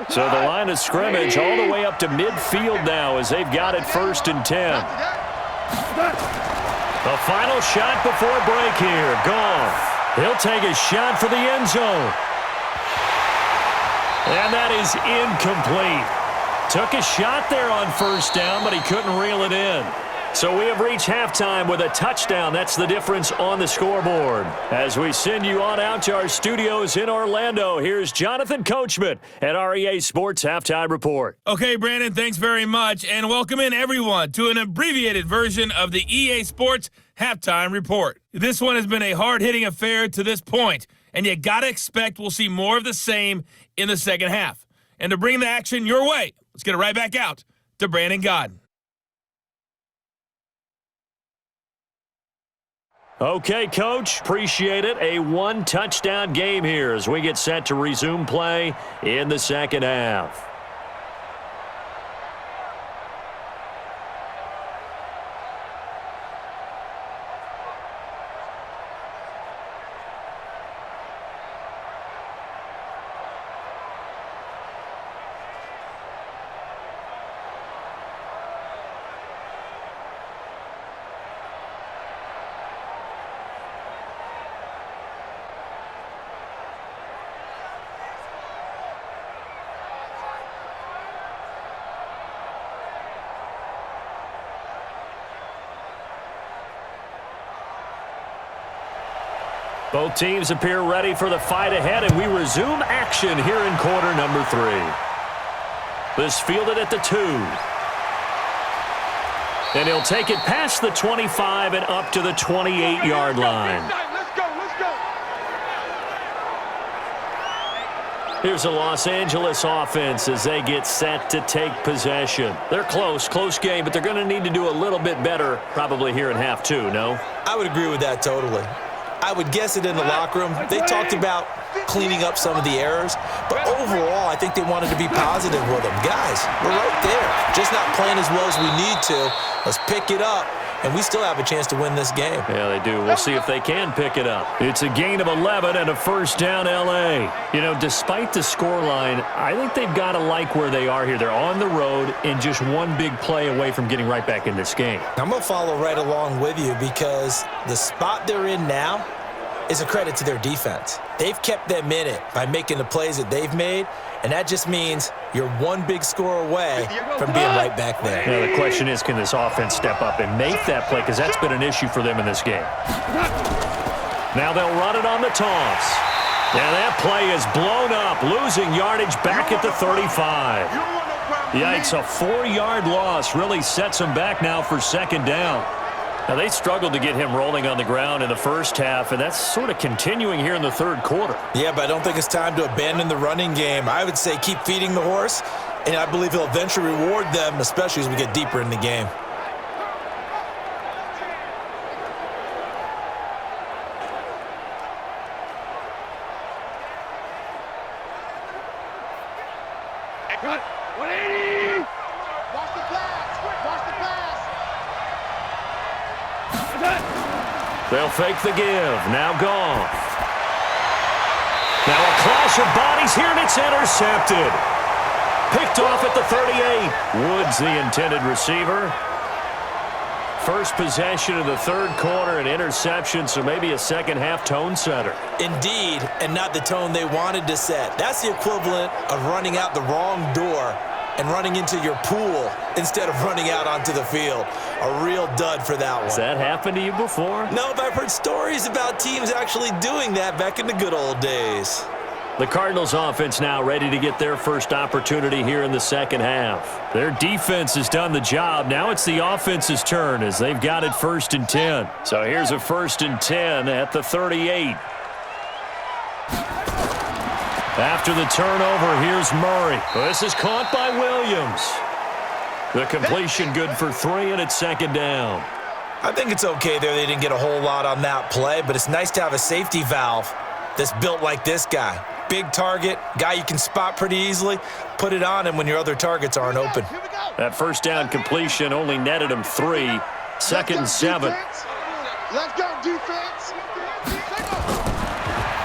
So the line of scrimmage all the way up to midfield now as they've got it 1st and 10. The final shot before break here. Gone. He'll take a shot for the end zone. And that is incomplete. Took a shot there on 1st down, but he couldn't reel it in. So we have reached halftime with a touchdown. That's the difference on the scoreboard. As we send you on out to our studios in Orlando, here's Jonathan Coachman at REA Sports Halftime Report.
Okay, Brandon, thanks very much, and welcome in everyone to an abbreviated version of the EA Sports Halftime Report. This one has been a hard-hitting affair to this point, and you got to expect we'll see more of the same in the second half. And to bring the action your way, let's get it right back out to Brandon Godden.
Okay, Coach, appreciate it. A 1-touchdown game here as we get set to resume play in the second half. Both teams appear ready for the fight ahead, and we resume action here in quarter number 3. This fielded at the 2. And he'll take it past the 25 and up to the 28-yard line.
Let's go, let's go.
Here's the Los Angeles offense as they get set to take possession. They're close game, but they're going to need to do a little bit better probably here in half 2, no?
I would agree with that totally. I would guess it in the locker room. They talked about cleaning up some of the errors, but overall, I think they wanted to be positive with them. Guys, we're right there. Just not playing as well as we need to. Let's pick it up, and we still have a chance to win this game.
Yeah, they do. We'll see if they can pick it up. It's a gain of 11 and a first down, L.A. You know, despite the scoreline, I think they've got to like where they are here. They're on the road and just one big play away from getting right back in this game.
I'm going to follow right along with you because the spot they're in now is a credit to their defense. They've kept them in it by making the plays that they've made, and that just means you're one big score away from being right back there.
Now, the question is, can this offense step up and make that play? Because that's been an issue for them in this game. Now they'll run it on the toss. And that play is blown up, losing yardage back at the 35. Yikes, a 4-yard loss really sets them back now for second down. Now, they struggled to get him rolling on the ground in the first half, and that's sort of continuing here in the third quarter.
Yeah, but I don't think it's time to abandon the running game. I would say keep feeding the horse, and I believe he'll eventually reward them, especially as we get deeper in the game.
Cut. 180. Watch the pass. Watch the pass.
They'll fake the give. Now Goff. Now a clash of bodies here, and it's intercepted. Picked off at the 38. Woods, the intended receiver. First possession of the third quarter, an interception, so maybe a second-half tone setter.
Indeed, and not the tone they wanted to set. That's the equivalent of running out the wrong door and running into your pool instead of running out onto the field. A real dud for that one.
Has that happened to you before?
No, but I've heard stories about teams actually doing that back in the good old days.
The Cardinals offense now ready to get their first opportunity here in the second half. Their defense has done the job. Now it's the offense's turn as they've got it 1st and 10. So here's a 1st and 10 at the 38. After the turnover, here's Murray. This is caught by Williams. The completion good for 3, and it's second down.
I think it's okay there. They didn't get a whole lot on that play, but it's nice to have a safety valve that's built like this guy. Big target, guy you can spot pretty easily. Put it on him when your other targets aren't open.
That first down completion only netted him 3. 2nd and 7.
Let's go, defense.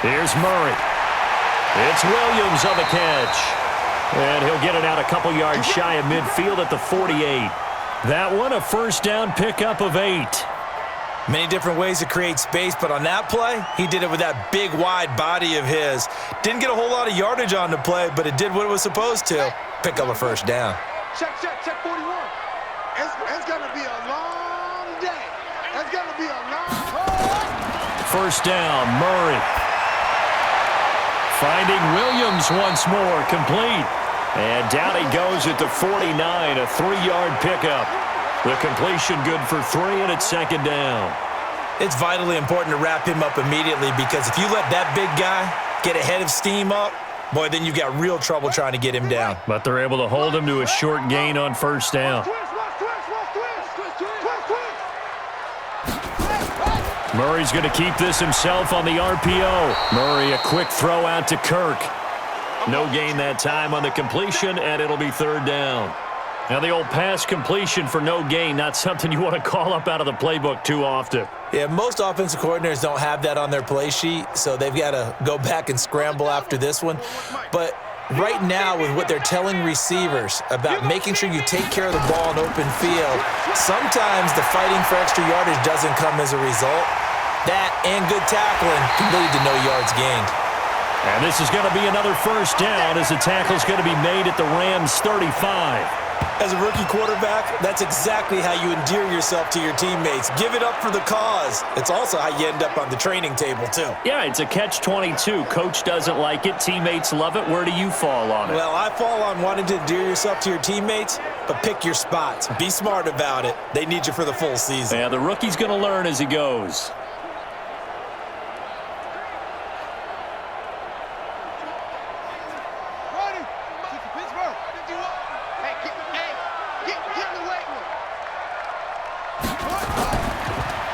Here's Murray. It's Williams on the catch. And he'll get it out a couple yards shy of midfield at the 48. That one a first down pickup of 8.
Many different ways to create space, but on that play, he did it with that big, wide body of his. Didn't get a whole lot of yardage on the play, but it did what it was supposed to. Pick up a first down.
Check 41. It's going to be a long day. It's going to be a long
First down, Murray. Finding Williams once more, complete. And down he goes at the 49, a 3-yard pickup. The completion good for 3, and it's second down.
It's vitally important to wrap him up immediately because if you let that big guy get ahead of steam up, boy, then you've got real trouble trying to get him down.
But they're able to hold him to a short gain on first down. Murray's going to keep this himself on the RPO. Murray, a quick throw out to Kirk. No gain that time on the completion, and it'll be third down. Now, the old pass completion for no gain, not something you want to call up out of the playbook too often.
Yeah, most offensive coordinators don't have that on their play sheet, so they've got to go back and scramble after this one. But right now, with what they're telling receivers about making sure you take care of the ball in open field, sometimes the fighting for extra yardage doesn't come as a result. That and good tackling can lead to no yards gained.
And this is going to be another first down as the tackle's going to be made at the Rams' 35.
As a rookie quarterback, that's exactly how you endear yourself to your teammates. Give it up for the cause. It's also how you end up on the training table, too.
Yeah, it's a catch-22. Coach doesn't like it. Teammates love it. Where do you fall on it?
Well, I fall on wanting to endear yourself to your teammates, but pick your spots. Be smart about it. They need you for the full season.
Yeah, the rookie's going to learn as he goes.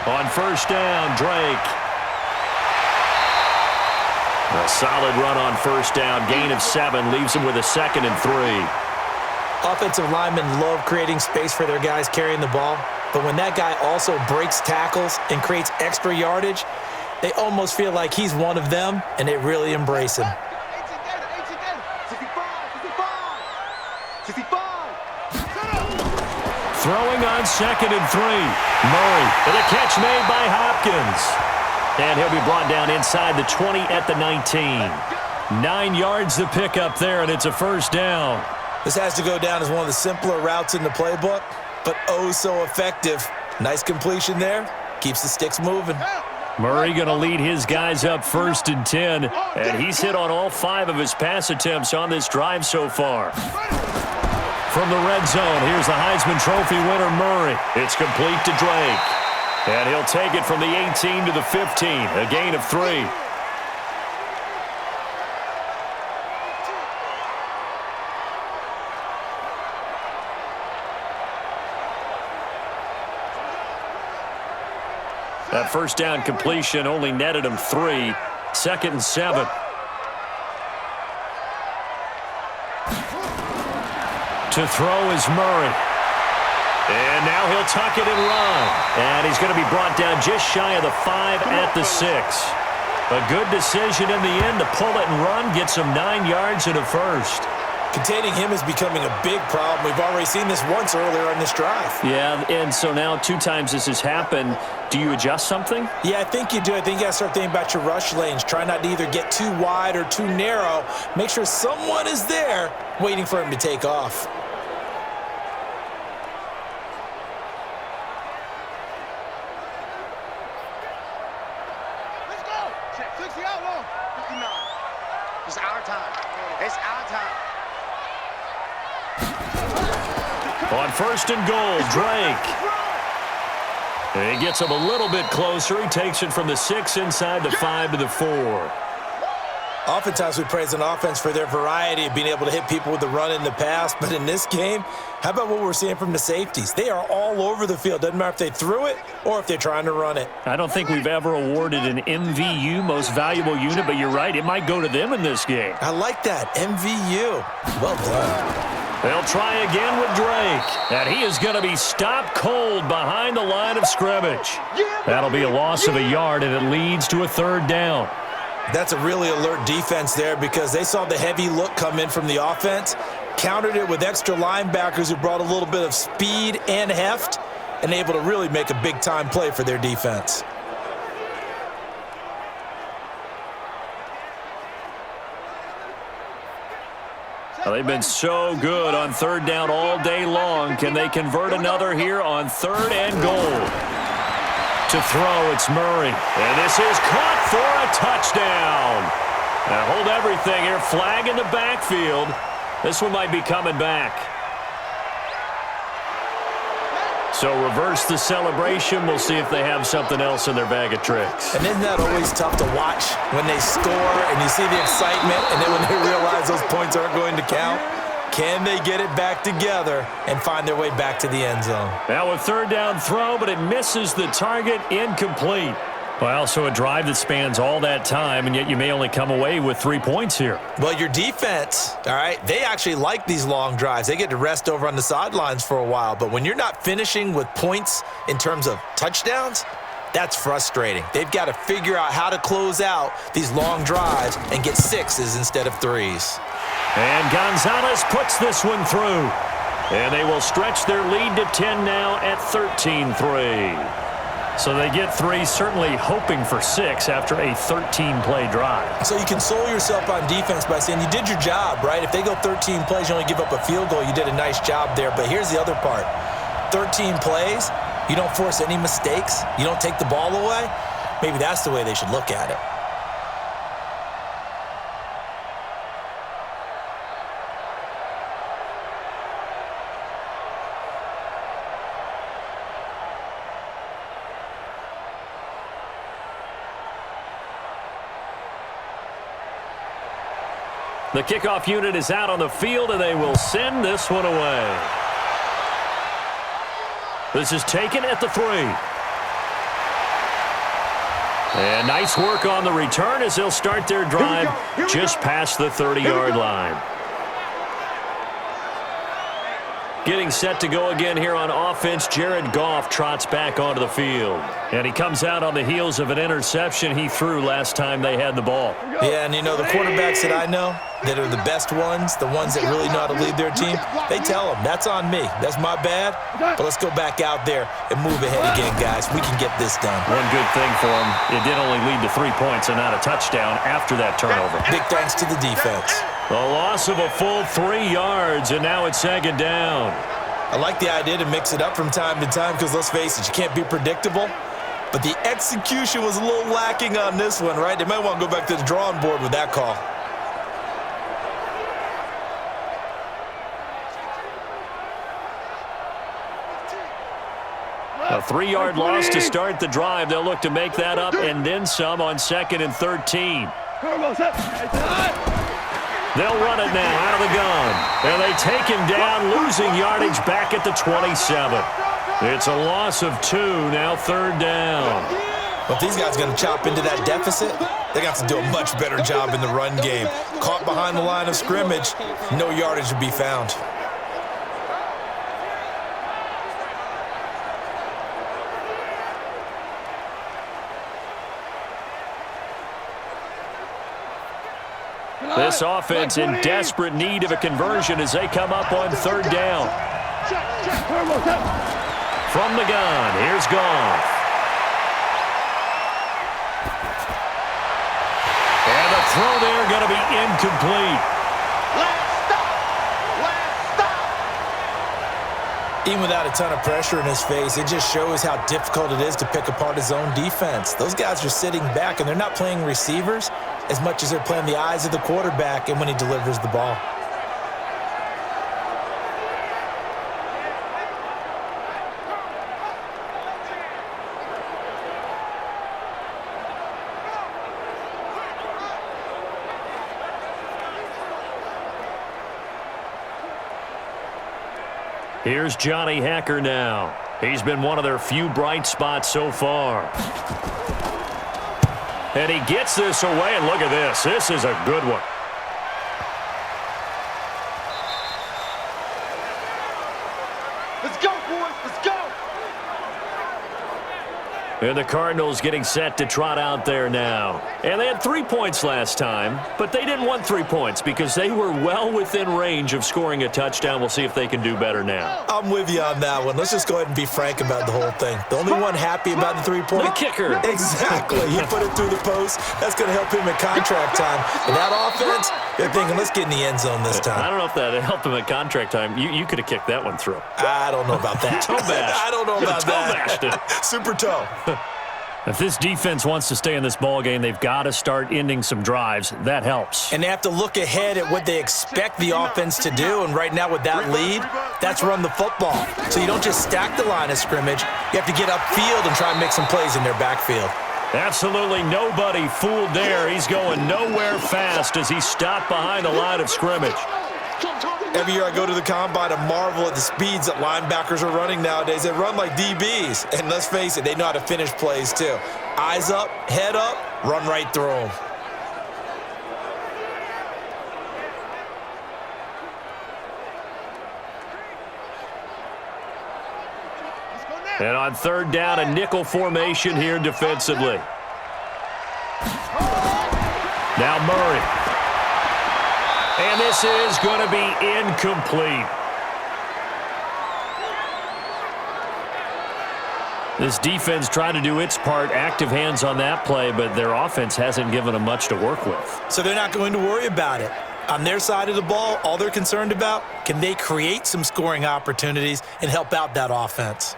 On first down, Drake. A solid run on first down. Gain of 7 leaves him with a 2nd and 3.
Offensive linemen love creating space for their guys carrying the ball, but when that guy also breaks tackles and creates extra yardage, they almost feel like he's one of them, and they really embrace him.
Throwing on 2nd and 3. Murray with a catch made by Hopkins. And he'll be brought down inside the 20 at the 19. 9 yards to pick up there, and it's a first down.
This has to go down as one of the simpler routes in the playbook, but oh so effective. Nice completion there. Keeps the sticks moving.
Murray going to lead his guys up 1st and 10, and he's hit on all 5 of his pass attempts on this drive so far. From the red zone, here's the Heisman Trophy winner, Murray. It's complete to Drake. And he'll take it from the 18 to the 15, a gain of 3. That first down completion only netted him 3. 2nd and 7. To throw is Murray. And now he'll tuck it and run. And he's going to be brought down just shy of the 5 at the 6. A good decision in the end to pull it and run, get some 9 yards and a first.
Containing him is becoming a big problem. We've already seen this once earlier on this drive.
Yeah, and so now 2 times this has happened. Do you adjust something?
Yeah, I think you do. I think you got to start thinking about your rush lanes. Try not to either get too wide or too narrow. Make sure someone is there waiting for him to take off.
Let's go. 60 out long. 59. It's our time. It's our time.
On 1st and goal, Drake. And he gets him a little bit closer. He takes it from the 6 inside the 5 to the 4.
Oftentimes we praise an offense for their variety of being able to hit people with the run in the pass, but in this game, how about what we're seeing from the safeties? They are all over the field. Doesn't matter if they threw it or if they're trying to run it.
I don't think we've ever awarded an MVU, most valuable unit, but you're right, it might go to them in this game.
I like that, MVU. Well done.
They'll try again with Drake, and he is going to be stopped cold behind the line of scrimmage. That'll be a loss of a yard, and it leads to a 3rd down.
That's a really alert defense there because they saw the heavy look come in from the offense, countered it with extra linebackers who brought a little bit of speed and heft, and able to really make a big-time play for their defense.
Well, they've been so good on 3rd down all day long. Can they convert another here on 3rd and goal? To throw, it's Murray. And this is caught for a touchdown. Now hold everything here. Flag in the backfield. This one might be coming back. So reverse the celebration. We'll see if they have something else in their bag of tricks.
And isn't that always tough to watch when they score and you see the excitement and then when they realize those points aren't going to count? Can they get it back together and find their way back to the end zone?
Now a 3rd down throw, but it misses the target, incomplete. Well, so a drive that spans all that time, and yet you may only come away with 3 points here.
Well, your defense, all right, they actually like these long drives. They get to rest over on the sidelines for a while. But when you're not finishing with points in terms of touchdowns, that's frustrating. They've got to figure out how to close out these long drives and get 6s instead of 3s.
And Gonzalez puts this one through. And they will stretch their lead to 10 now at 13-3. So they get 3, certainly hoping for 6 after a 13-play drive.
So you console yourself on defense by saying you did your job, right? If they go 13 plays, you only give up a field goal, you did a nice job there. But here's the other part. 13 plays, you don't force any mistakes, you don't take the ball away. Maybe that's the way they should look at it.
The kickoff unit is out on the field, and they will send this one away. This is taken at the 3. And nice work on the return as they'll start their drive just past the 30-yard line. Getting set to go again here on offense, Jared Goff trots back onto the field. And he comes out on the heels of an interception he threw last time they had the ball.
Yeah, and you know, the quarterbacks that I know that are the best ones, the ones that really know how to lead their team, they tell them, that's on me. That's my bad. But let's go back out there and move ahead again, guys. We can get this done.
One good thing for him, it did only lead to 3 points and not a touchdown after that turnover.
Big thanks to the defense.
A loss of a full 3 yards, and now it's 2nd down.
I like the idea to mix it up from time to time because, let's face it, you can't be predictable. But the execution was a little lacking on this one, right? They might want to go back to the drawing board with that call.
A 3-yard loss to start the drive. They'll look to make that up and then some on 2nd and 13. They'll run it now out of the gun. And they take him down, losing yardage back at the 27. It's a loss of 2, now 3rd down.
But if these guys are going to chop into that deficit, they got to do a much better job in the run game. Caught behind the line of scrimmage, no yardage would be found.
This offense in desperate need of a conversion as they come up on 3rd down. From the gun, here's Goff. And the throw there going to be incomplete.
Even without a ton of pressure in his face, it just shows how difficult it is to pick apart his own defense. Those guys are sitting back, and they're not playing receivers as much as they're playing the eyes of the quarterback and when he delivers the ball.
Here's Johnny Hacker now. He's been one of their few bright spots so far. And he gets this away, and look at this. This is a good one.
Let's go, boys. Let's go.
And the Cardinals getting set to trot out there now. And they had 3 points last time, but they didn't want 3 points because they were well within range of scoring a touchdown. We'll see if they can do better now.
I'm with you on that one. Let's just go ahead and be frank about the whole thing. The only one happy about the 3-point?
The kicker.
Exactly. He put it through the post. That's going to help him in contract time. And that offense, they're thinking, let's get in the end zone this time.
I don't know if that helped him at contract time. You could have kicked that one through.
I don't know about that.
Toe bash.
I don't know about that.
Toe bashed it.
Super toe.
If this defense wants to stay in this ballgame, they've got to start ending some drives. That helps.
And they have to look ahead at what they expect the offense to do. And right now with that lead, that's run the football. So you don't just stack the line of scrimmage. You have to get upfield and try and make some plays in their backfield.
Absolutely nobody fooled there. He's going nowhere fast as he stopped behind the line of scrimmage.
Every year I go to the combine and marvel at the speeds that linebackers are running nowadays. They run like DBs. And let's face it, they know how to finish plays too. Eyes up, head up, run right through them.
And on 3rd down, a nickel formation here defensively. Now Murray. And this is going to be incomplete. This defense tried to do its part, active hands on that play, but their offense hasn't given them much to work with.
So they're not going to worry about it. On their side of the ball, all they're concerned about, can they create some scoring opportunities and help out that offense?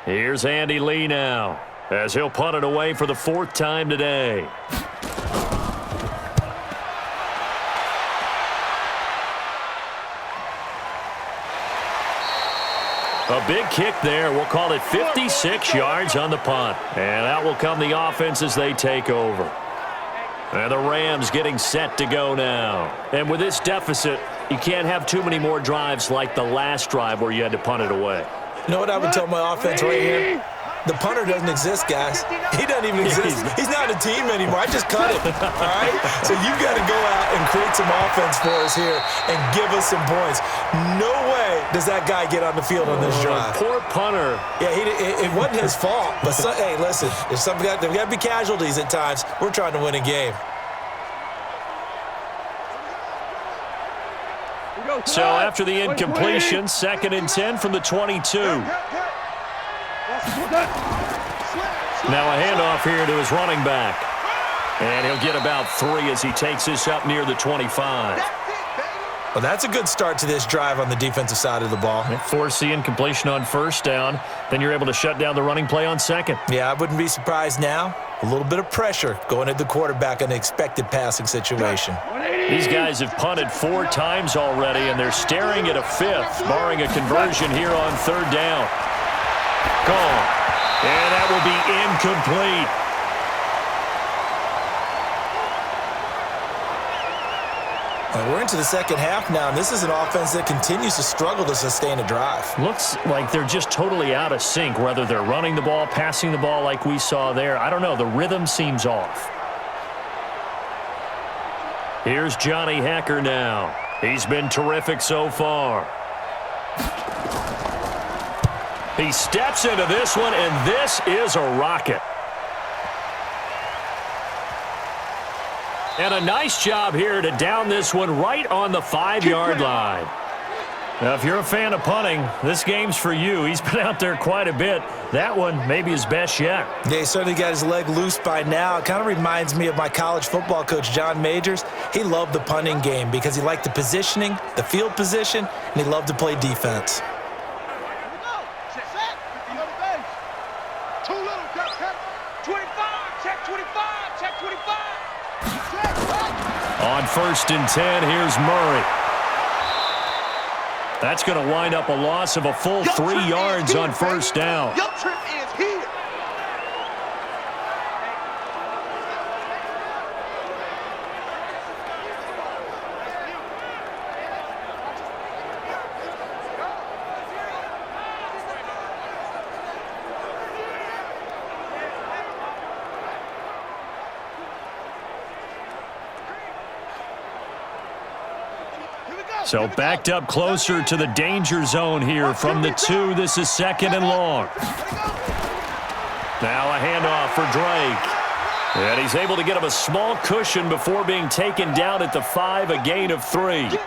Here's Andy Lee now, as he'll punt it away for the 4th time today. A big kick there. We'll call it 56 yards on the punt. And out will come the offense as they take over. And the Rams getting set to go now. And with this deficit, you can't have too many more drives like the last drive where you had to punt it away.
You know what I would tell my offense right here? The punter doesn't exist, guys. He doesn't even exist. He's not a team anymore. I just cut him, all right? So you've got to go out and create some offense for us here and give us some points. No way does that guy get on the field on this drive.
Poor punter.
Yeah, it wasn't his fault. But, hey, listen, there's got to be casualties at times. We're trying to win a game.
So after the incompletion, 2nd and 10 from the 22. Now a handoff here to his running back. And he'll get about 3 as he takes this up near the 25.
Well, that's a good start to this drive on the defensive side of the ball.
Force the incompletion on 1st down. Then you're able to shut down the running play on 2nd.
Yeah, I wouldn't be surprised now. A little bit of pressure going at the quarterback in an expected passing situation.
These guys have punted 4 times already, and they're staring at a 5th, barring a conversion here on 3rd down. Gone. And that will be incomplete.
And we're into the 2nd half now, and this is an offense that continues to struggle to sustain a drive.
Looks like they're just totally out of sync, whether they're running the ball, passing the ball like we saw there. I don't know. The rhythm seems off. Here's Johnny Hekker now. He's been terrific so far. He steps into this one, and this is a rocket. And a nice job here to down this one right on the 5-yard line. Now, if you're a fan of punting, this game's for you. He's been out there quite a bit. That one maybe his best yet.
Yeah, he certainly got his leg loose by now. It kind of reminds me of my college football coach, John Majors. He loved the punting game because he liked the positioning, the field position, and he loved to play defense.
On 1st and 10, here's Murray. That's going to wind up a loss of a full 3 yards on 1st down.
Your trip is here.
So backed up closer to the danger zone here from the 2. This is 2nd and long. Now a handoff for Drake. And he's able to get him a small cushion before being taken down at the 5, a gain of 3.
All right,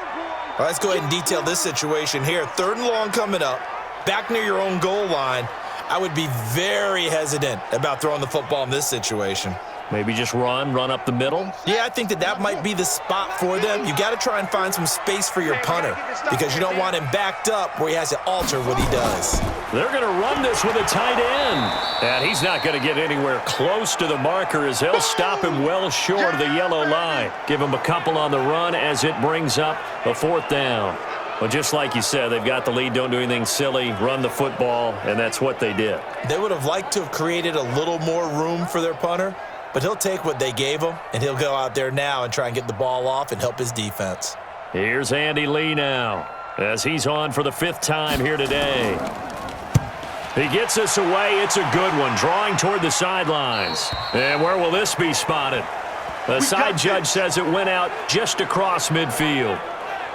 let's go ahead and detail this situation here. 3rd and long coming up, back near your own goal line. I would be very hesitant about throwing the football in this situation.
Maybe just run up the middle.
Yeah, I think that might be the spot for them. You got to try and find some space for your punter because you don't want him backed up where he has to alter what he does.
They're going to run this with a tight end. And he's not going to get anywhere close to the marker as they'll stop him well short of the yellow line. Give him a couple on the run as it brings up a 4th down. Well, just like you said, they've got the lead. Don't do anything silly. Run the football, and that's what they did.
They would have liked to have created a little more room for their punter, but he'll take what they gave him, and he'll go out there now and try and get the ball off and help his defense.
Here's Andy Lee now as he's on for the 5th time here today. He gets this away. It's a good one, drawing toward the sidelines. And where will this be spotted? The side judge says it went out just across midfield.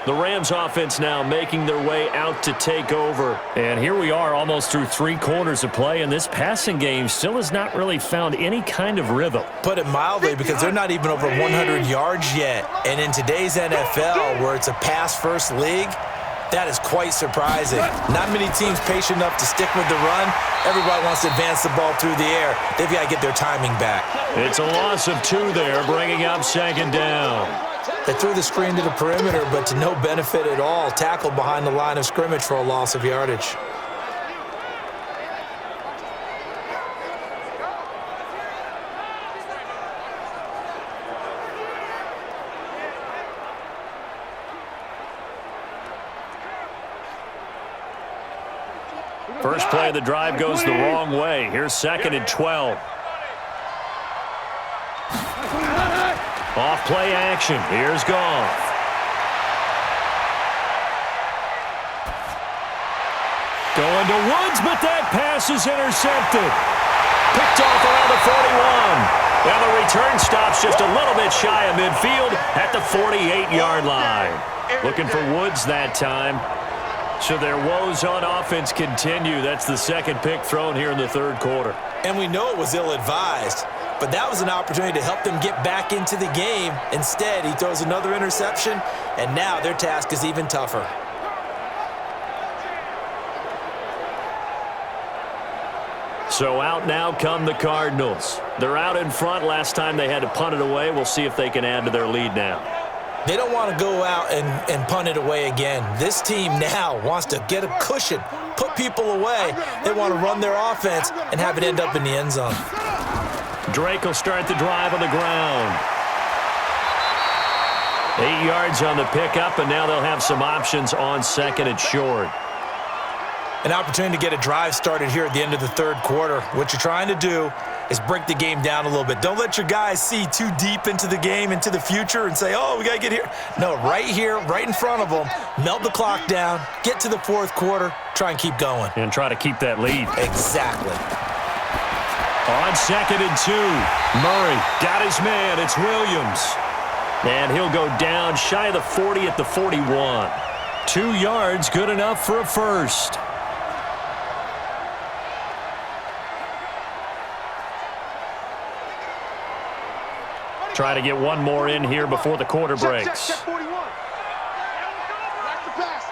The Rams offense now making their way out to take over. And here we are almost through 3 quarters of play, and this passing game still has not really found any kind of rhythm.
Put it mildly, because they're not even over 100 yards yet. And in today's NFL, where it's a pass-first league, That is quite surprising. Not many teams patient enough to stick with the run. Everybody wants to advance the ball through the air. They've got to get their timing back.
It's a loss of 2 there, bringing up 2nd down.
They threw the screen to the perimeter, but to no benefit at all. Tackled behind the line of scrimmage for a loss of yardage.
First play of the drive goes the wrong way. Here's 2nd and 12. Off play action. Here's Goff. Going to Woods, but that pass is intercepted. Picked off around the 41. And the return stops just a little bit shy of midfield at the 48-yard line. Looking for Woods that time. So their woes on offense continue. That's the 2nd pick thrown here in the 3rd quarter.
And we know it was ill-advised, but that was an opportunity to help them get back into the game. Instead, he throws another interception, and now their task is even tougher.
So out now come the Cardinals. They're out in front. Last time they had to punt it away. We'll see if they can add to their lead now.
They don't want to go out and punt it away again. This team now wants to get a cushion, put people away. They want to run their offense and have it end up in the end zone.
Drake will start the drive on the ground. 8 yards on the pickup, and now they'll have some options on 2nd and short.
An opportunity to get a drive started here at the end of the 3rd quarter. What you're trying to do is break the game down a little bit. Don't let your guys see too deep into the game, into the future, and say, oh, we got to get here. No, right here, right in front of them, melt the clock down, get to the 4th quarter, try and keep going.
And try to keep that lead.
Exactly.
On 2nd and 2, Murray got his man. It's Williams. And he'll go down shy of the 40 at the 41. 2 yards, good enough for a first. Try to get one more in here before the quarter breaks.
Check 41. Watch the pass.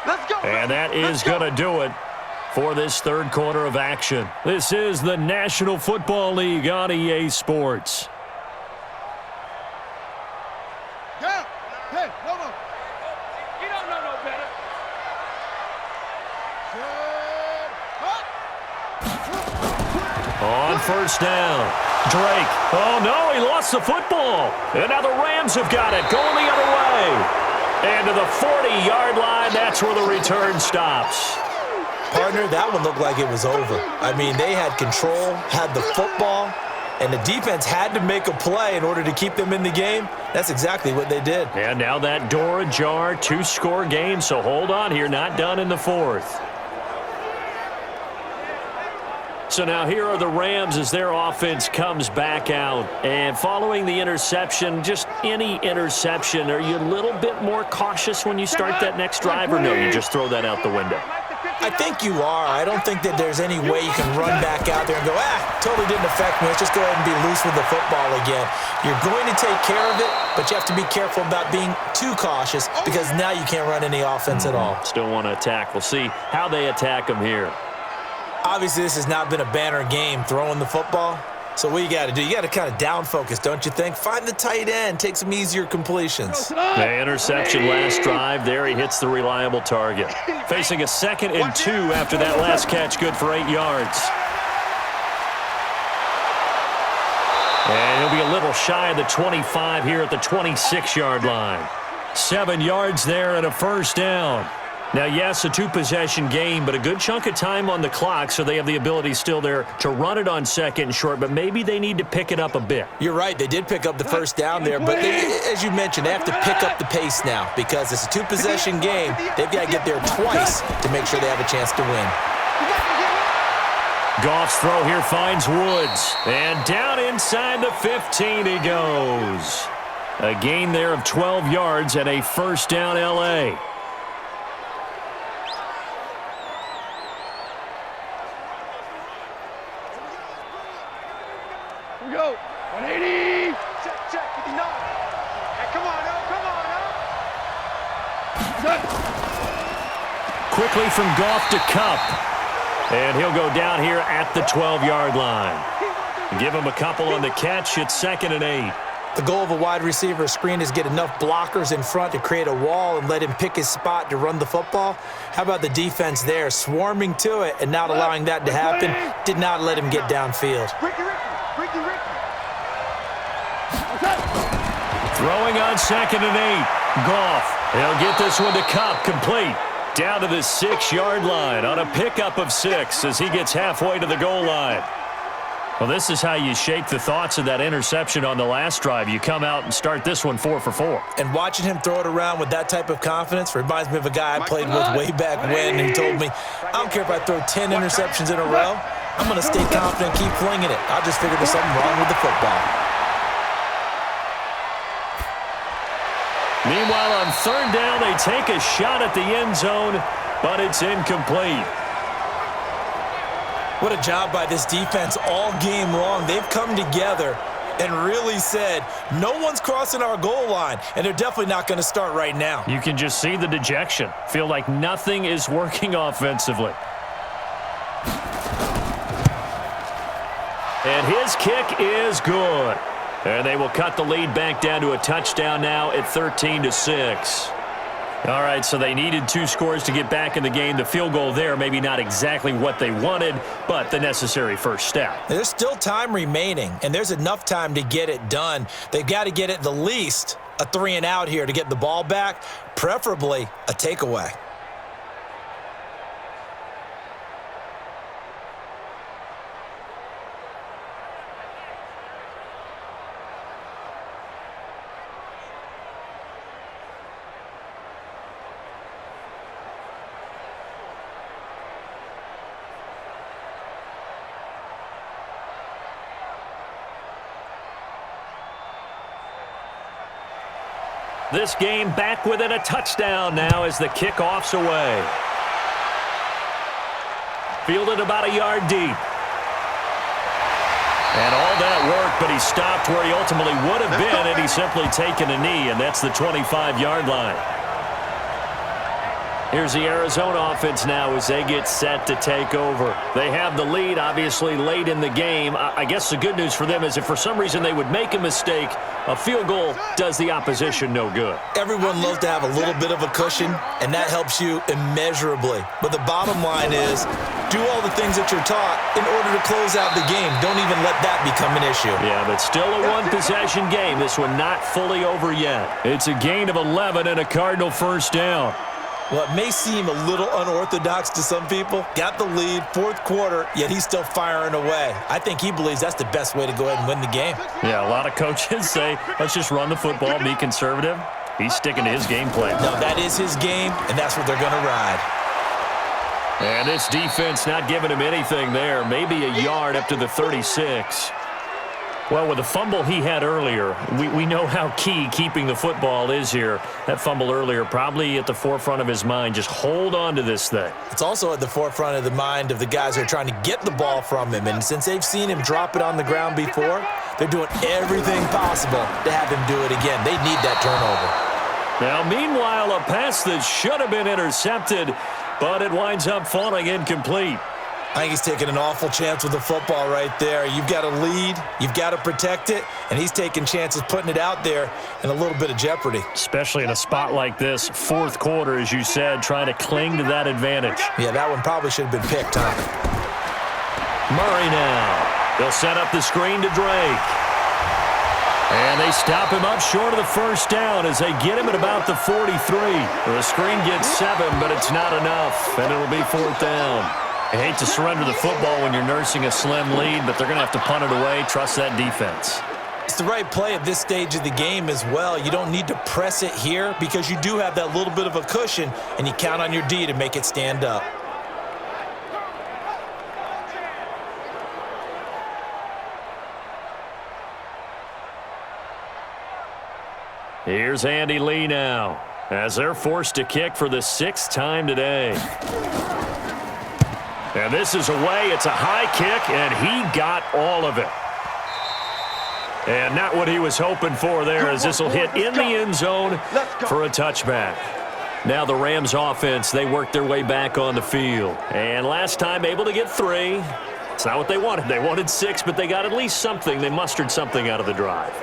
Let's go.
And that is going to do it for this 3rd quarter of action. This is the National Football League on EA Sports.
Yeah. Hey, no.
You don't know no better.
On 1st down, Drake. Oh, no, he lost the football. And now the Rams have got it, going the other way. And to the 40-yard line, that's where the return stops.
Partner, that one looked like it was over. I mean, they had control, had the football, and the defense had to make a play in order to keep them in the game. That's exactly what they did.
And now that door ajar, 2-score game, so hold on here, not done in the 4th. So now here are the Rams as their offense comes back out. And following the interception, just any interception, are you a little bit more cautious when you start that next drive, or no, you just throw that out the window?
I think you are. I don't think that there's any way you can run back out there and go, totally didn't affect me. Let's just go ahead and be loose with the football again. You're going to take care of it, but you have to be careful about being too cautious because now you can't run any offense at all.
Still want to attack. We'll see how they attack them here.
Obviously, this has not been a banner game throwing the football. So what you got to do, you got to kind of down focus, don't you think? Find the tight end, take some easier completions.
The interception last drive there. He hits the reliable target. Facing a 2nd and 2 after that last catch, good for 8 yards. And he'll be a little shy of the 25 here at the 26-yard line. 7 yards there and a 1st down. Now, yes, a 2-possession game, but a good chunk of time on the clock, so they have the ability still there to run it on 2nd and short, but maybe they need to pick it up a bit.
You're right. They did pick up the 1st down there, but as you mentioned, they have to pick up the pace now because it's a 2-possession game. They've got to get there twice to make sure they have a chance to win.
Goff's throw here finds Woods, and down inside the 15 he goes. A gain there of 12 yards and a 1st down L.A.
Go. 180.
Check 59. Hey, come on, come on,
Quickly from Goff to Cup. And he'll go down here at the 12-yard line. Give him a couple on the catch. It's 2nd and 8.
The goal of a wide receiver screen is get enough blockers in front to create a wall and let him pick his spot to run the football. How about the defense there, swarming to it and not allowing that to happen? Did not let him get downfield.
Throwing on 2nd and 8. Goff. He'll get this one to Cup, complete. Down to the 6-yard line on a pickup of 6 as he gets halfway to the goal line. Well, this is how you shake the thoughts of that interception on the last drive. You come out and start this one 4 for 4.
And watching him throw it around with that type of confidence reminds me of a guy I played with way back when who told me, I don't care if I throw 10 interceptions in a row, I'm going to stay confident and keep flinging it. I just figured there's something wrong with the football.
Meanwhile, on 3rd down, they take a shot at the end zone, but it's incomplete.
What a job by this defense all game long. They've come together and really said, no one's crossing our goal line, and they're definitely not going to start right now.
You can just see the dejection. Feel like nothing is working offensively. And his kick is good. And they will cut the lead back down to a touchdown now at 13-6. All right, so they needed 2 scores to get back in the game. The field goal there, maybe not exactly what they wanted, but the necessary first step.
There's still time remaining, and there's enough time to get it done. They've got to get at the least a 3-and-out here to get the ball back, preferably a takeaway.
This game back within a touchdown now as the kickoff's away. Fielded about a yard deep. And all that work, but he stopped where he ultimately would have been had he simply taken a knee, and that's the 25-yard line. Here's the Arizona offense now as they get set to take over. They have the lead, obviously, late in the game. I guess the good news for them is if for some reason they would make a mistake, a field goal does the opposition no good.
Everyone loves to have a little bit of a cushion, and that helps you immeasurably. But the bottom line is, do all the things that you're taught in order to close out the game. Don't even let that become an issue.
Yeah, but still a one-possession game. This one not fully over yet. It's a gain of 11 and a Cardinal first down.
Well, it may seem a little unorthodox to some people. Got the lead, 4th quarter, yet he's still firing away. I think he believes that's the best way to go ahead and win the game.
Yeah, a lot of coaches say, let's just run the football, be conservative. He's sticking to his game plan.
No, that is his game, and that's what they're going to ride.
And this defense not giving him anything there. Maybe a yard up to the 36. Well, with the fumble he had earlier, we know how key keeping the football is here. That fumble earlier probably at the forefront of his mind. Just hold on to this thing.
It's also at the forefront of the mind of the guys who are trying to get the ball from him. And since they've seen him drop it on the ground before, they're doing everything possible to have him do it again. They need that turnover.
Now, meanwhile, a pass that should have been intercepted, but it winds up falling incomplete.
I think he's taking an awful chance with the football right there. You've got to lead, you've got to protect it, and he's taking chances putting it out there in a little bit of jeopardy.
Especially in a spot like this, 4th quarter, as you said, trying to cling to that advantage.
Yeah, that one probably should have been picked, huh?
Murray now. They'll set up the screen to Drake. And they stop him up short of the first down as they get him at about the 43. The screen gets 7, but it's not enough, and it'll be 4th down. I hate to surrender the football when you're nursing a slim lead, but they're going to have to punt it away. Trust that defense.
It's the right play at this stage of the game as well. You don't need to press it here because you do have that little bit of a cushion, and you count on your D to make it stand up.
Here's Andy Lee now as they're forced to kick for the 6th time today. And this is away. It's a high kick, and he got all of it. And not what he was hoping for there, as this will hit in the end zone for a touchback. Now the Rams offense, they worked their way back on the field. And last time able to get 3. It's not what they wanted. They wanted 6, but they got at least something. They mustered something out of the drive.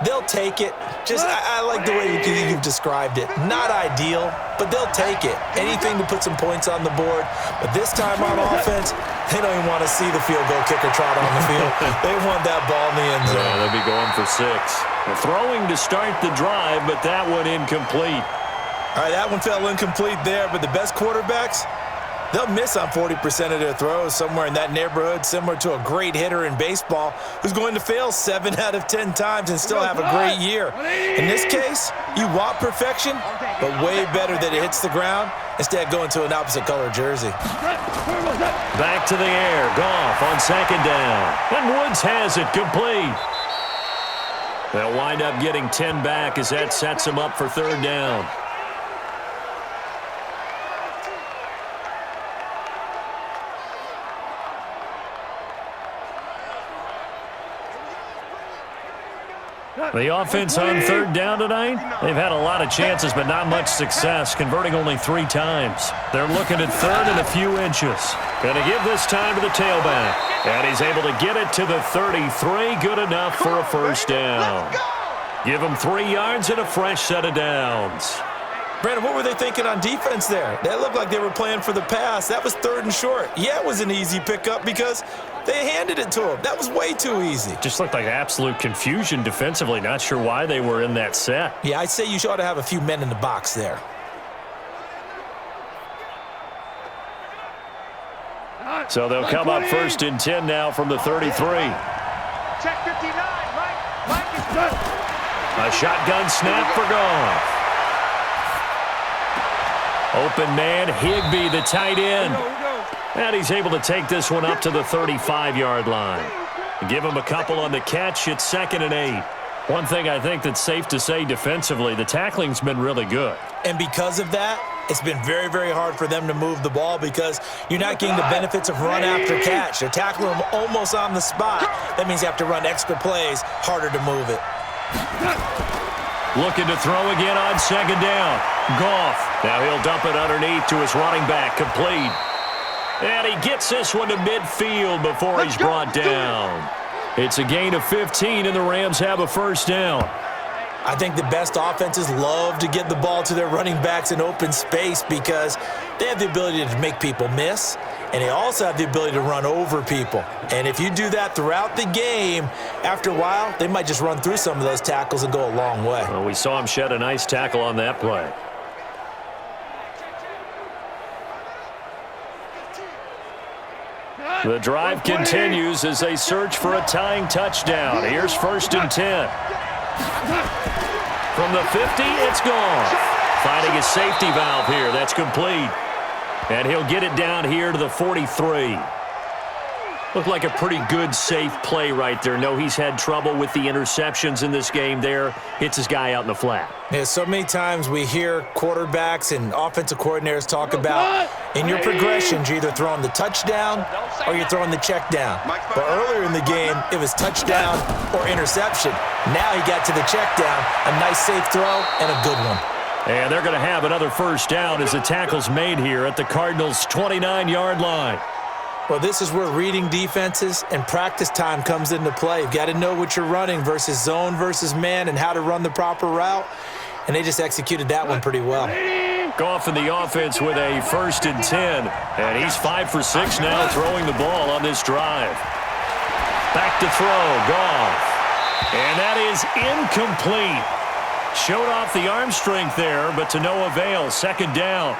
They'll take it. I like the way you've described it. Not ideal, but they'll take it. Anything to put some points on the board. But this time on offense, they don't even want to see the field goal kicker trot on the field. They want that ball in the end zone.
Yeah, they'll be going for 6. Well, throwing to start the drive, but that one incomplete.
All right, that one fell incomplete there, but the best quarterbacks, they'll miss on 40% of their throws, somewhere in that neighborhood, similar to a great hitter in baseball who's going to fail 7 out of 10 times and still have a great year. In this case, you want perfection, but way better that it hits the ground instead of going to an opposite color jersey.
Back to the air. Goff on 2nd down. And Woods has it complete. They'll wind up getting 10 back as that sets them up for 3rd down. The offense on 3rd down tonight, they've had a lot of chances, but not much success, converting only 3 times. They're looking at 3rd and a few inches. Going to give this time to the tailback. And he's able to get it to the 33. Good enough for a 1st down. Give him 3 yards and a fresh set of downs.
Brandon, what were they thinking on defense there? That looked like they were playing for the pass. That was 3rd and short. Yeah, it was an easy pickup because they handed it to him. That was way too easy.
Just looked like absolute confusion defensively. Not sure why they were in that set.
Yeah, I'd say you ought to have a few men in the box there.
So they'll come up 1st and 10 now from the 33.
Check 59, Mike is good.
A shotgun snap for Goff. Open man, Higbee, the tight end. And he's able to take this one up to the 35-yard line. Give him a couple on the catch. It's 2nd and 8. One thing I think that's safe to say defensively, the tackling's been really good.
And because of that, it's been very, very hard for them to move the ball because you're not getting the benefits of run after catch. They're tackling them almost on the spot. That means you have to run extra plays, harder to move it.
Looking to throw again on 2nd down. Goff. Now he'll dump it underneath to his running back, complete. And he gets this one to midfield before he's brought down. It's a gain of 15, and the Rams have a 1st down.
I think the best offenses love to get the ball to their running backs in open space because they have the ability to make people miss, and they also have the ability to run over people. And if you do that throughout the game, after a while, they might just run through some of those tackles and go a long way.
Well, we saw him shed a nice tackle on that play. The drive continues as they search for a tying touchdown. Here's 1st and 10. From the 50, it's Goff. Finding a safety valve here. That's complete. And he'll get it down here to the 43. Looked like a pretty good, safe play right there. No, he's had trouble with the interceptions in this game there. Hits his guy out in the flat.
Yeah, so many times we hear quarterbacks and offensive coordinators talk about in your progressions, you're either throwing the touchdown or you're throwing the check down. But earlier in the game, it was touchdown or interception. Now he got to the check down, a nice safe throw, and a good one.
And they're going to have another 1st down as the tackle's made here at the Cardinals' 29-yard line.
Well, this is where reading defenses and practice time comes into play. You've got to know what you're running versus zone versus man and how to run the proper route. And they just executed that one pretty well.
Goff in the offense with a 1st and 10. And he's 5 for 6 now throwing the ball on this drive. Back to throw, Goff. And that is incomplete. Showed off the arm strength there, but to no avail. 2nd down.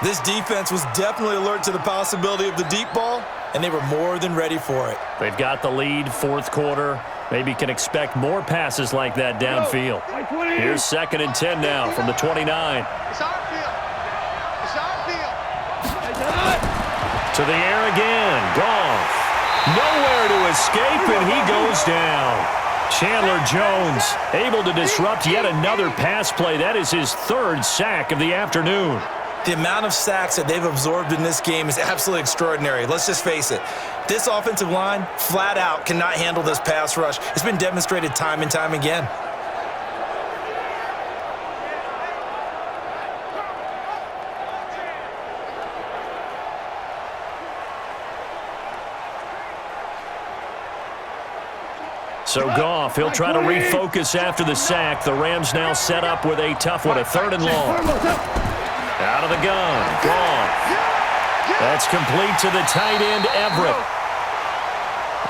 This defense was definitely alert to the possibility of the deep ball, and they were more than ready for it.
They've got the lead, 4th quarter. Maybe can expect more passes like that downfield. Here's 2nd and 10 now from the 29.
It's our field. It's our field.
To the air again. Goff. Nowhere to escape, and he goes down. Chandler Jones able to disrupt yet another pass play. That is his 3rd sack of the afternoon.
The amount of sacks that they've absorbed in this game is absolutely extraordinary. Let's just face it. This offensive line, flat out, cannot handle this pass rush. It's been demonstrated time and time again.
So Goff, he'll try to refocus after the sack. The Rams now set up with a tough one, a 3rd and long. Out of the gun, Goff. That's complete to the tight end, Everett.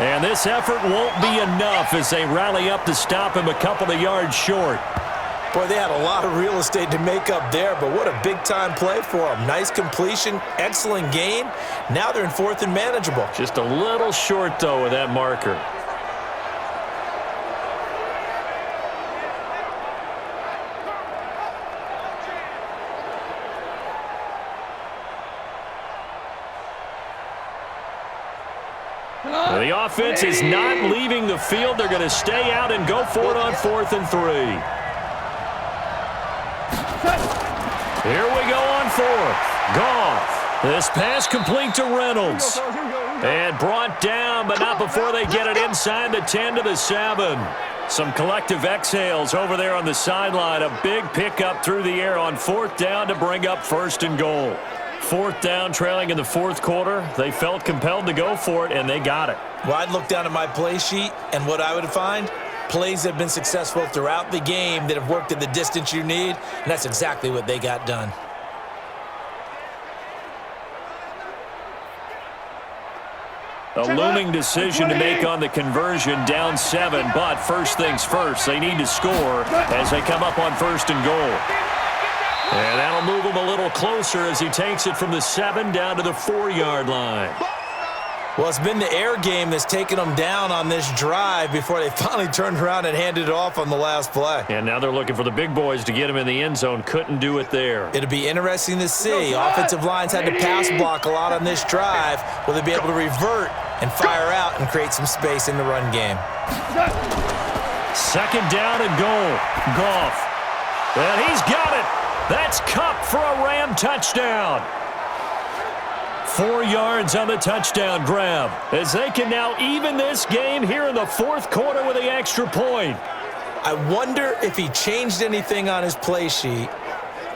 And this effort won't be enough as they rally up to stop him a couple of yards short.
Boy, they had a lot of real estate to make up there, but what a big-time play for them. Nice completion, excellent gain. Now they're in 4th and manageable.
Just a little short, though, with that marker. The offense is not leaving the field. They're going to stay out and go for it on 4th and 3. Here we go on 4th. Goff. This pass complete to Reynolds. And brought down, but not before they get it inside the 10 to the 7. Some collective exhales over there on the sideline. A big pickup through the air on 4th down to bring up 1st and goal. 4th down, trailing in the 4th quarter. They felt compelled to go for it, and they got it.
Well, I'd look down at my play sheet, and what I would find, plays that have been successful throughout the game that have worked at the distance you need, and that's exactly what they got done.
A looming decision to make on the conversion, down 7, but first things first, they need to score as they come up on 1st and goal. And that'll move him a little closer as he takes it from the 7 down to the 4-yard line.
Well, it's been the air game that's taken them down on this drive before they finally turned around and handed it off on the last play.
And now they're looking for the big boys to get him in the end zone. Couldn't do it there.
It'll be interesting to see. Offensive lines had to pass block a lot on this drive. Will they be able to revert and fire out and create some space in the run game?
2nd down and goal. Goff. And he's got it. That's Kupp for a Ram touchdown. 4 yards on the touchdown grab as they can now even this game here in the 4th quarter with the extra point.
I wonder if he changed anything on his play sheet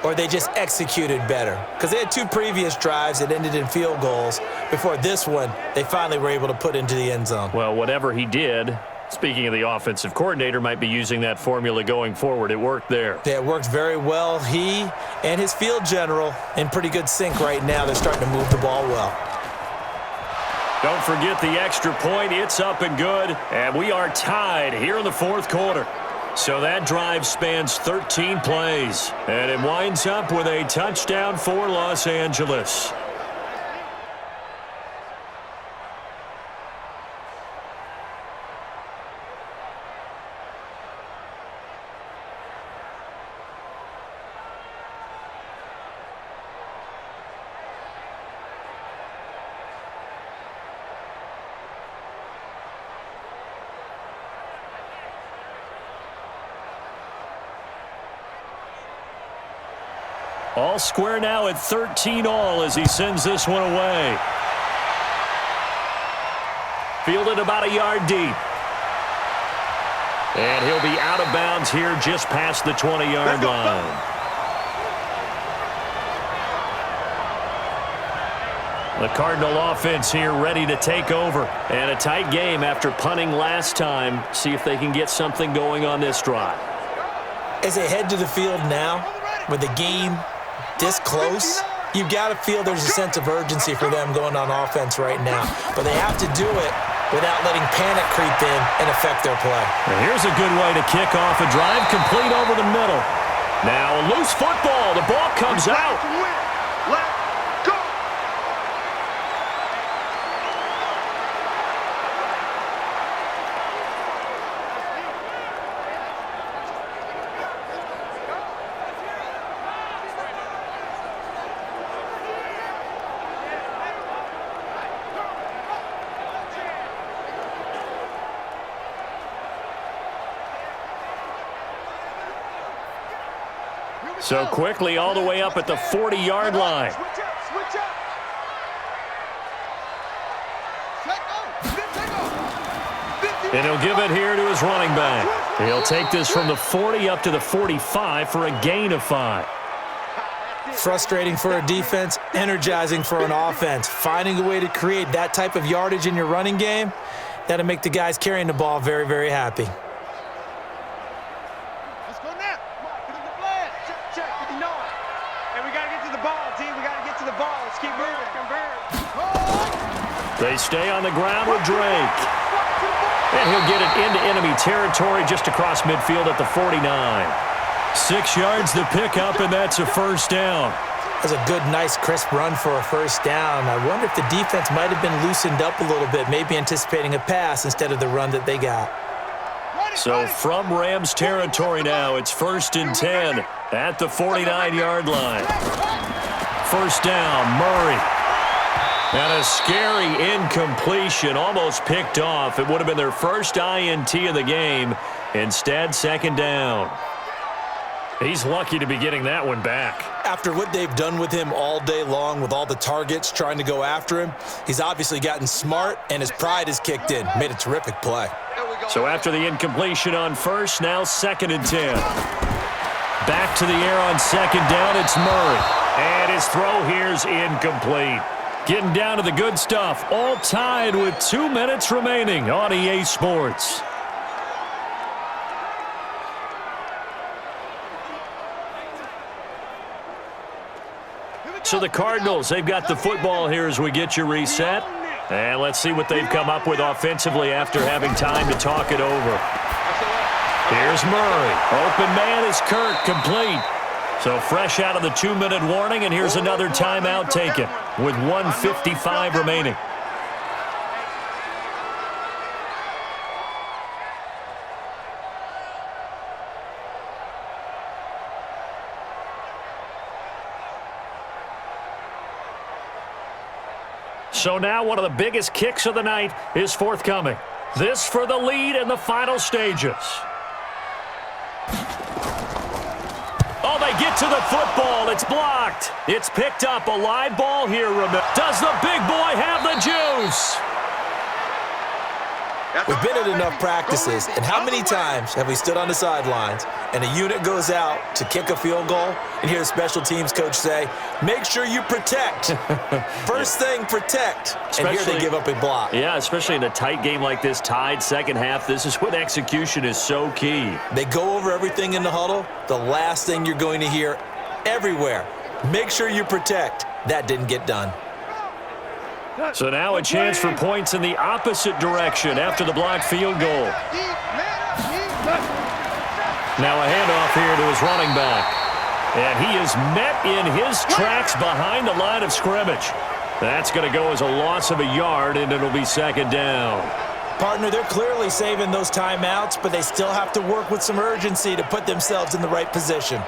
or they just executed better. Because they had 2 previous drives that ended in field goals. Before this one, they finally were able to put into the end zone.
Well, whatever he did, speaking of the offensive coordinator, might be using that formula going forward. It worked there.
Yeah, it worked very well. He and his field general in pretty good sync right now. They're starting to move the ball well.
Don't forget the extra point. It's up and good. And we are tied here in the 4th quarter. So that drive spans 13 plays. And it winds up with a touchdown for Los Angeles. All square now at 13 all as he sends this one away. Fielded about a yard deep. And he'll be out of bounds here just past the 20-yard line. The Cardinal offense here ready to take over. And a tight game after punting last time. See if they can get something going on this drive.
As they head to the field now, with the game this close, you've got to feel there's a sense of urgency for them going on offense right now. But they have to do it without letting panic creep in and affect their play.
And here's a good way to kick off a drive complete over the middle. Now a loose football. The ball comes out.
Let's go.
So quickly all the way up at the 40-yard line.
Switch up.
And he'll give it here to his running back. He'll take this from the 40 up to the 45 for a gain of 5.
Frustrating for a defense, energizing for an offense. Finding a way to create that type of yardage in your running game, That'll make the guys carrying the ball very, very happy.
Let's go now.
Get in the flag. Check. You know it. And we got to get to the ball, team. We got to get to the ball. Let's keep moving. Convert.
They stay on the ground with Drake. And he'll get it into enemy territory just across midfield at the 49. 6 yards to pick up, and that's a first down.
That's a good, nice, crisp run for a first down. I wonder if the defense might have been loosened up a little bit, maybe anticipating a pass instead of the run that they got.
So from Rams territory now, it's 1st and 10 at the 49-yard line. First down, Murray. And a scary incompletion, almost picked off. It would have been their first INT of the game. Instead, second down. He's lucky to be getting that one back.
After what they've done with him all day long, with all the targets trying to go after him, he's obviously gotten smart, and his pride has kicked in. Made a terrific play.
So after the incompletion on first, now 2nd and 10. Back to the air on second down, it's Murray. And his throw here's incomplete. Getting down to the good stuff, all tied with 2 minutes remaining on EA Sports. So the Cardinals, they've got the football here as we get you reset. And let's see what they've come up with offensively after having time to talk it over. Here's Murray. Open man is Kirk, complete. So fresh out of the 2-minute warning, and here's another timeout taken with 1:55 remaining. So now one of the biggest kicks of the night is forthcoming. This for the lead in the final stages. Oh, they get to the football. It's blocked. It's picked up. A live ball here. Does the big boy have the juice?
We've been at enough practices, and how many times have we stood on the sidelines and a unit goes out to kick a field goal and hear the special teams coach say, make sure you protect. First thing, protect. And here they give up a block.
Yeah, especially in a tight game like this, tied second half. This is when execution is so key.
They go over everything in the huddle. The last thing you're going to hear everywhere, make sure you protect. That didn't get done.
So now a chance for points in the opposite direction after the blocked field goal. Now a handoff here to his running back. And he is met in his tracks behind the line of scrimmage. That's going to go as a loss of a yard, and it'll be second down.
Partner, they're clearly saving those timeouts, but they still have to work with some urgency to put themselves in the right position.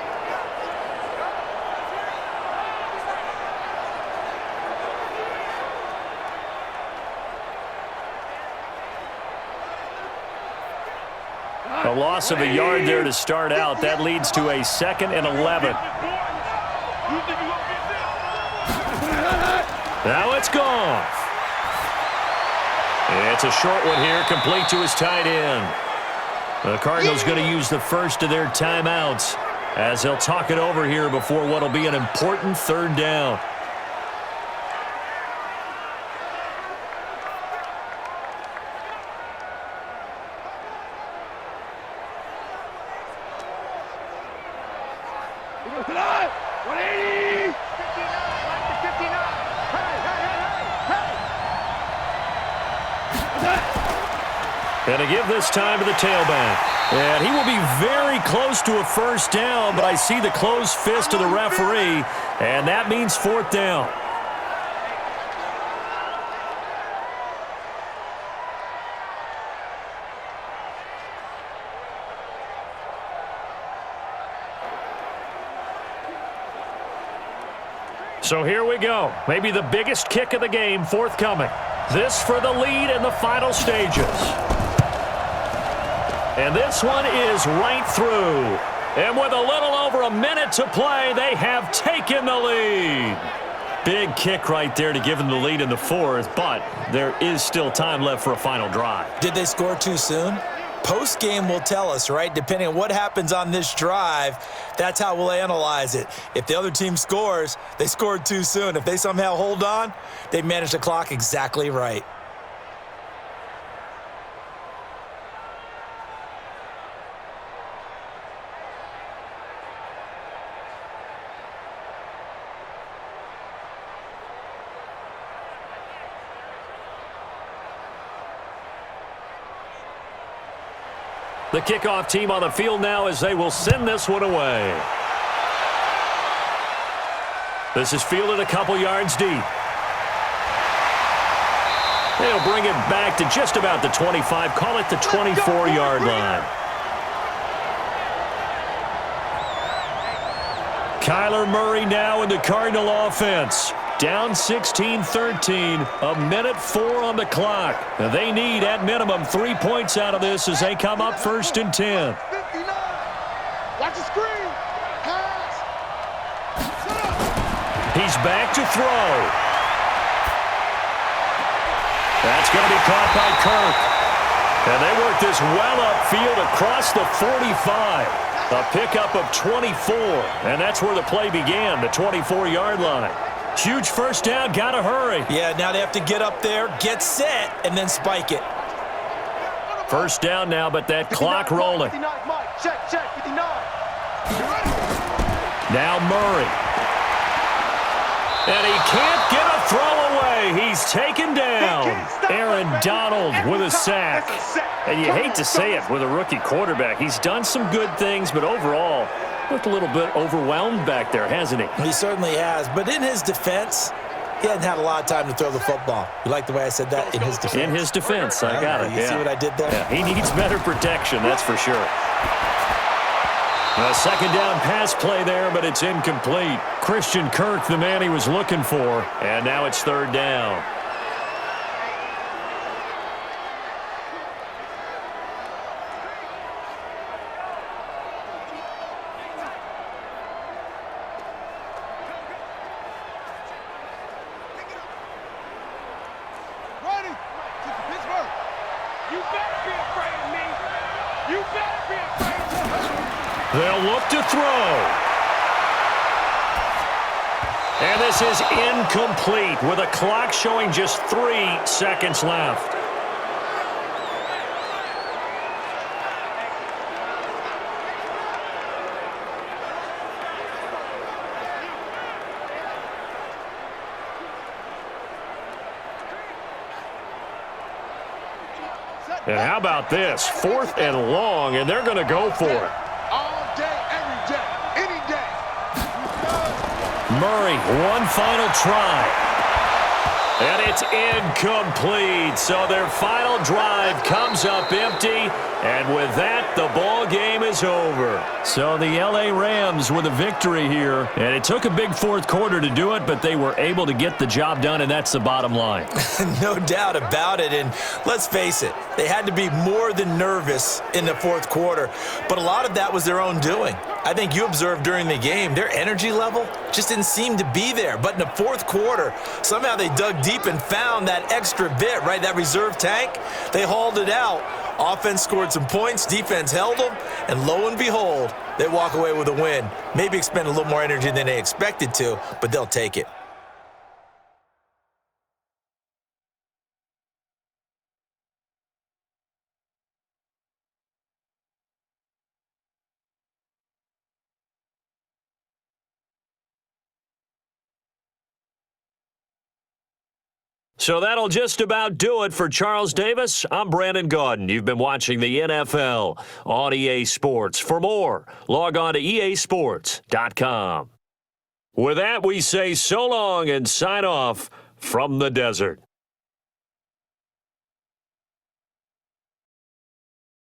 A loss of a yard there to start out. That leads to a 2nd and 11. Now it's gone. It's a short one here, complete to his tight end. The Cardinals going to use the first of their timeouts as they'll talk it over here before what will be an important third down. And to give this time to the tailback. And he will be very close to a first down, but I see the closed fist of the referee, and that means fourth down. So here we go. Maybe the biggest kick of the game forthcoming. This for the lead in the final stages. And this one is right through. And with a little over a minute to play, they have taken the lead. Big kick right there to give them the lead in the fourth, but there is still time left for a final drive.
Did they score too soon? Post-game will tell us, right? Depending on what happens on this drive, that's how we'll analyze it. If the other team scores, they scored too soon. If they somehow hold on, they managed the clock exactly right.
The kickoff team on the field now as they will send this one away. This is fielded a couple yards deep. They'll bring it back to just about the 25, call it the 24-yard line. Kyler Murray now in the Cardinal offense. Down 16-13, a minute 4 on the clock. Now they need, at minimum, 3 points out of this as they come up 1st and 10.
59. Watch the screen. Pass. Set up.
He's back to throw. That's going to be caught by Kirk. And they work this well upfield across the 45. A pickup of 24. And that's where the play began, the 24-yard line. Huge first down, got to hurry.
Yeah, now they have to get up there, get set, and then spike it.
First down now, but that clock rolling.
59, Mike. Check, 59.
Now Murray. And he can't get a throw away. He's taken down. Aaron Donald with a sack. And you hate to say it with a rookie quarterback. He's done some good things, but overall, looked a little bit overwhelmed back there, hasn't he?
He certainly has. But in his defense, he hadn't had a lot of time to throw the football. You like the way I said that? In his defense.
In his defense, I got it.
You see what I did there?
Yeah, he needs better protection, that's for sure. A second down pass play there, but it's incomplete. Christian Kirk, the man he was looking for, and now it's 3rd down.
Ready. Pittsburgh.
You better be afraid of me. You better be afraid of me.
They'll look to throw. And this is incomplete with a clock showing just 3 seconds left. And how about this? 4th and long, and they're going to go for it.
All day, every day, any day.
Murray, one final try. And it's incomplete. So their final drive comes up empty. And with that, the ball game is over. So the L.A. Rams with a victory here. And it took a big 4th quarter to do it, but they were able to get the job done, and that's the bottom line.
No doubt about it. And let's face it, they had to be more than nervous in the 4th quarter. But a lot of that was their own doing. I think you observed during the game, their energy level just didn't seem to be there. But in the 4th quarter, somehow they dug deep and found that extra bit, right, that reserve tank. They hauled it out. Offense scored some points, defense held them, and lo and behold, they walk away with a win. Maybe expend a little more energy than they expected to, but they'll take it.
So that'll just about do it for Charles Davis. I'm Brandon Gaudin. You've been watching the NFL on EA Sports. For more, log on to easports.com. With that, we say so long and sign off from the desert.